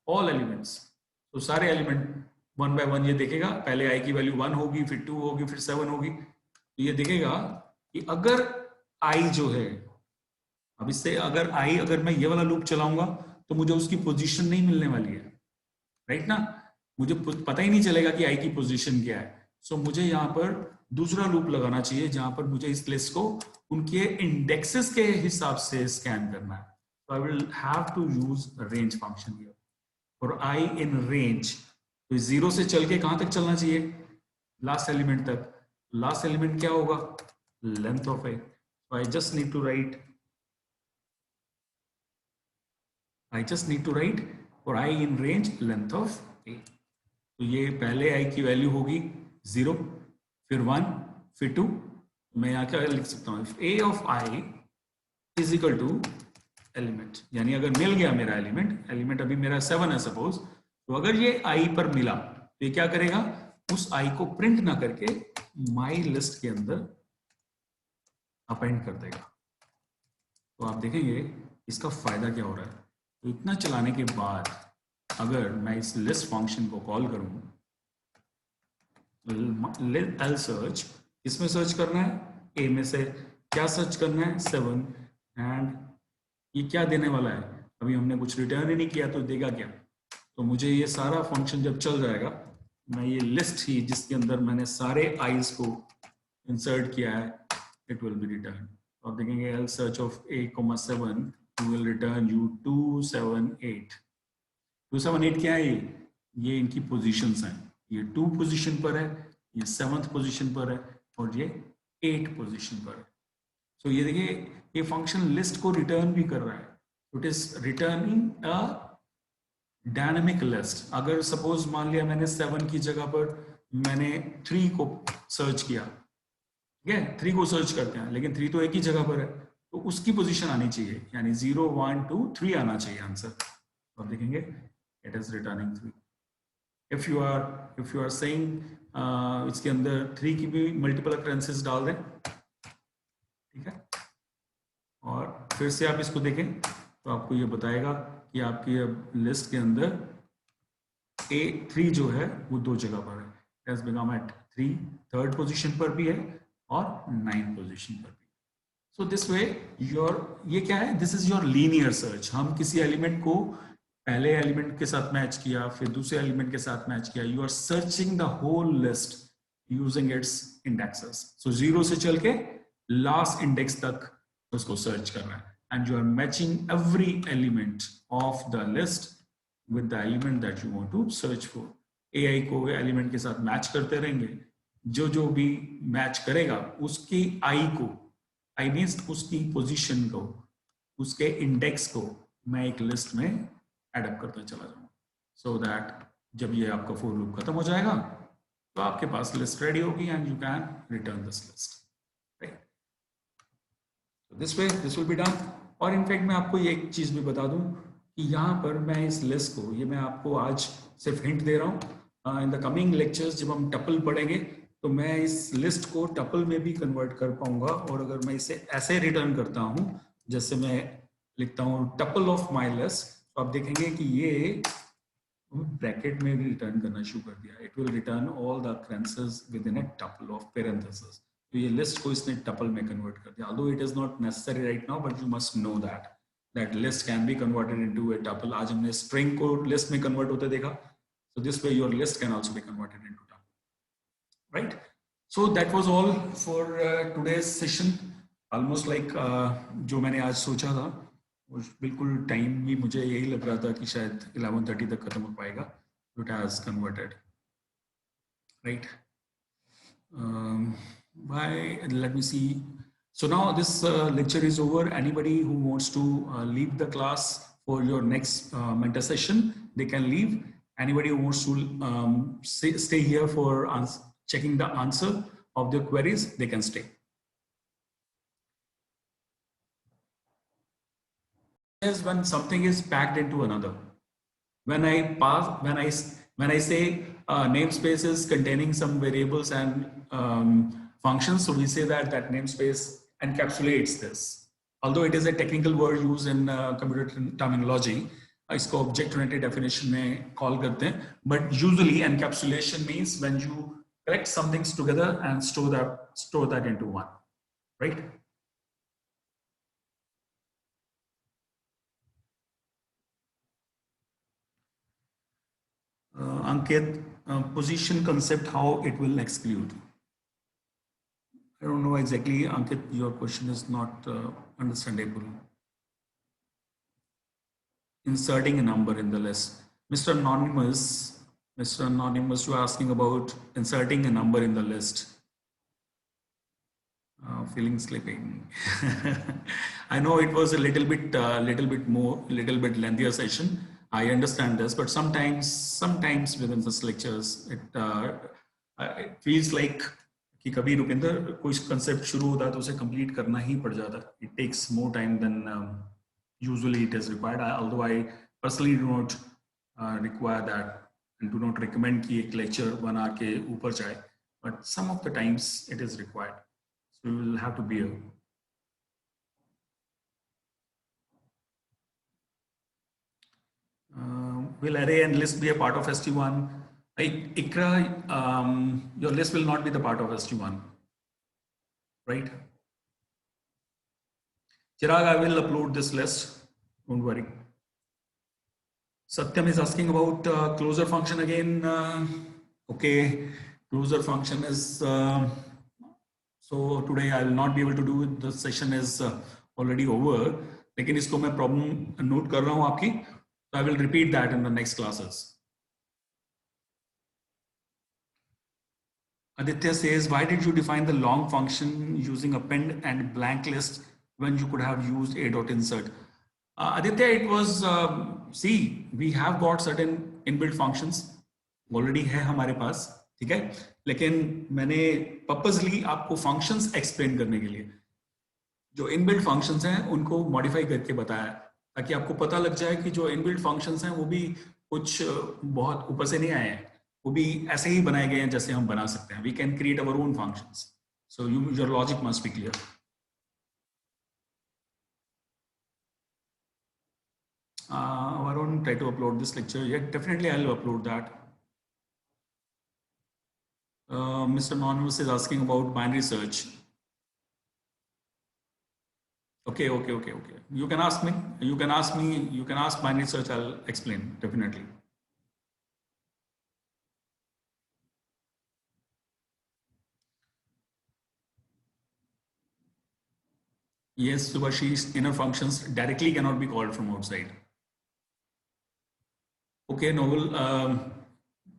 all elements. तो सारे एलिमेंट 1 by 1 ये देखेगा. पहले आई की वैल्यू 1 होगी, फिर 2 होगी, फिर 7 होगी. तो ये देखेगा कि अगर आई जो है, अब इससे अगर मैं ये वाला लूप चलाऊंगा तो मुझे उसकी पोजीशन नहीं मिलने वाली है, राइट ना. मुझे पता ही नहीं चलेगा कि आई की पोजीशन क्या है. सो मुझे यहाँ पर दूसरा लूप लगाना चाहिए जहां पर मुझे इस लिस्ट को उनके इंडेक्सेस के हिसाब से स्कैन करना है. So I will have to use range function here for i in range. तो 0 से चल के कहां तक चलना चाहिए, लास्ट एलिमेंट तक. लास्ट एलिमेंट क्या होगा, length of a. So I just need to write और i in range length of a. तो ये पहले i की वैल्यू होगी 0, फिर 1, फिर 2. मैं यहाँ क्या लिख सकता हूँ, if a of i is equal to element, यानी अगर मिल गया मेरा एलिमेंट अभी मेरा 7 है सपोज, तो अगर ये i पर मिला तो ये क्या करेगा, उस i को प्रिंट ना करके माई लिस्ट के अंदर अपेंड कर देगा. तो आप देखेंगे इसका फायदा क्या हो रहा है. तो इतना चलाने के बाद अगर मैं इस लिस्ट फंक्शन को कॉल करूं, L सर्च, इसमें सर्च करना है ए में से, क्या सर्च करना है 7, एंड ये क्या देने वाला है, अभी हमने कुछ रिटर्न ही नहीं किया तो देगा क्या. तो मुझे ये सारा फंक्शन जब चल जाएगा, मैं ये लिस्ट ही जिसके अंदर मैंने सारे आईज को इंसर्ट किया है, इट विल बी रिटर्न. तो आप देखेंगे L search of A, 7 will return you 278. 278 क्या है, ये इनकी पोजीशंस हैं. ये 2 पोजीशन पर है, ये 7th पोजीशन पर है और ये 8 पोजीशन पर है. सो ये देखिए ये फंक्शन लिस्ट को रिटर्न भी कर रहा है. It is returning a dynamic list. अगर सपोज मान लिया मैंने 7 की जगह पर मैंने 3 को सर्च किया, ठीक है, 3 को सर्च करते हैं, लेकिन 3 तो एक ही जगह पर है, तो उसकी पोजीशन आनी चाहिए, यानी 0, 1, 2, 3 आना चाहिए आंसर. तो आप देखेंगे it is returning 3. If you are saying इसके अंदर 3 की भी मल्टीपल अक्रेंसेस डाल दें, ठीक है, और फिर से आप इसको देखें तो आपको ये बताएगा कि आपकी अब लिस्ट के अंदर A3 जो है वो 2 जगह पर है. It has become at 3, 3rd position पर भी है और 9th पोजीशन पर भी. सो दिस वे ये क्या है, this is your linear search. हम किसी एलिमेंट को पहले एलिमेंट के साथ मैच किया, फिर दूसरे एलिमेंट के साथ मैच किया. You are searching the whole list using its indexes. So 0 से चल के लास्ट इंडेक्स तक उसको सर्च कर रहा है, and you are matching every element of the list with the element that you want to search for. AI को element के साथ मैच करते रहेंगे, जो जो भी मैच करेगा उसकी आई को, आई मीन्स उसकी पोजीशन को, उसके इंडेक्स को मैं एक लिस्ट में एडअप करता चला जाऊंगा, सो दैट जब ये आपका फॉर लूप खत्म हो जाएगा तो आपके पास लिस्ट रेडी होगी and you can return this list, right. This way this will be done. और इनफैक्ट मैं आपको ये एक चीज भी बता दूं कि यहाँ पर मैं इस लिस्ट को, ये मैं आपको आज सिर्फ हिंट दे रहा हूँ, इन द कमिंग लेक्चर्स जब हम टपल पढ़ेंगे तो मैं इस लिस्ट को टपल में भी कन्वर्ट कर पाऊंगा। और अगर मैं इसे ऐसे रिटर्न करता हूँ, जैसे मैं लिखता हूँ टपल ऑफ माई लिस्ट, तो आप देखेंगे कि ये ब्रैकेट में भी रिटर्न करना शुरू कर दिया। It will return all the occurrences within a tuple of parentheses। तो ये लिस्ट को इसने टपल में कन्वर्ट कर दिया। although it is not necessary right now, but you must know that list can be converted into a tuple। आज हमने string को list में convert होते देखा, so this way your list can also be converted into tuple, right? So that was all for today's session। almost like जो मैंने आज सोचा था बिल्कुल टाइम भी मुझे यही लग रहा था कि शायद 11:30 तक खत्म हो पाएगा, it has converted, right? Let me see। So now this lecture is over। Anybody who wants to leave the class for your next mentor session, they can leave। Anybody who wants to stay here for checking the answer of their queries, they can stay। Is when something is packed into another। When I say namespaces containing some variables and functions, so we say that namespace encapsulates this। Although it is a technical word used in computer terminology, इसको object oriented definition में call करते हैं, but usually encapsulation means when you collect some things together and store that into one, right? Ankit, position concept, how it will exclude? I don't know exactly, Ankit, your question is not understandable. Inserting a number in the list. Mr. Anonymous, you are asking about inserting a number in the list. Feeling sleeping. I know it was a little bit lengthier session. I understand this, but sometimes within this lectures, it feels like कि कभी रुपिंदर कोई concept शुरू होता है तो उसे complete करना ही पड़ जाता है। It takes more time than usually it is required। Although I personally do not require that and do not recommend कि एक lecture 1 hour के ऊपर जाए, but some of the times it is required, so you will have to bear। Will array and list be a part of ST1? Ikra, your list will not be the part of ST1, right? Chirag, I will upload this list, don't worry। Satyam is asking about closure function again। Okay, closure function is so today I will not be able to do it, the session is already over, लेकिन इसको मैं problem note कर रहा हूँ आपकी, so I will repeat that in the next classes। Aditya says, why did you define the long function using append and blank list when you could have used a.insert? Aditya, it was, see, we have got certain inbuilt functions already है हमारे पास, ठीक है, लेकिन मैंने purposely आपको functions explain करने के लिए जो inbuilt functions हैं उनको modify करके बताया, ताकि आपको पता लग जाए कि जो inbuilt functions हैं वो भी कुछ बहुत ऊपर से नहीं आए हैं, वो भी ऐसे ही बनाए गए हैं जैसे हम बना सकते हैं। We can create our own functions, so your logic must be clear। Varun, try to upload this lecture। Yeah, definitely I'll upload that। Mr. Anonymous is asking about binary search। Okay। You can ask me. You can ask binary search. I'll explain definitely। Yes, Subhashish, inner functions directly cannot be called from outside. Okay, Noel.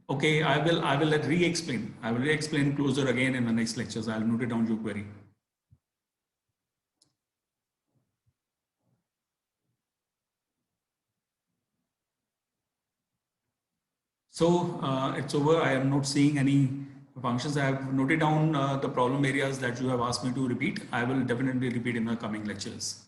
Okay, I will re-explain. I will re-explain closer again in the next lectures. I'll note it down your query. So it's over. I am not seeing any functions. I have noted down the problem areas that you have asked me to repeat. I will definitely repeat in the coming lectures.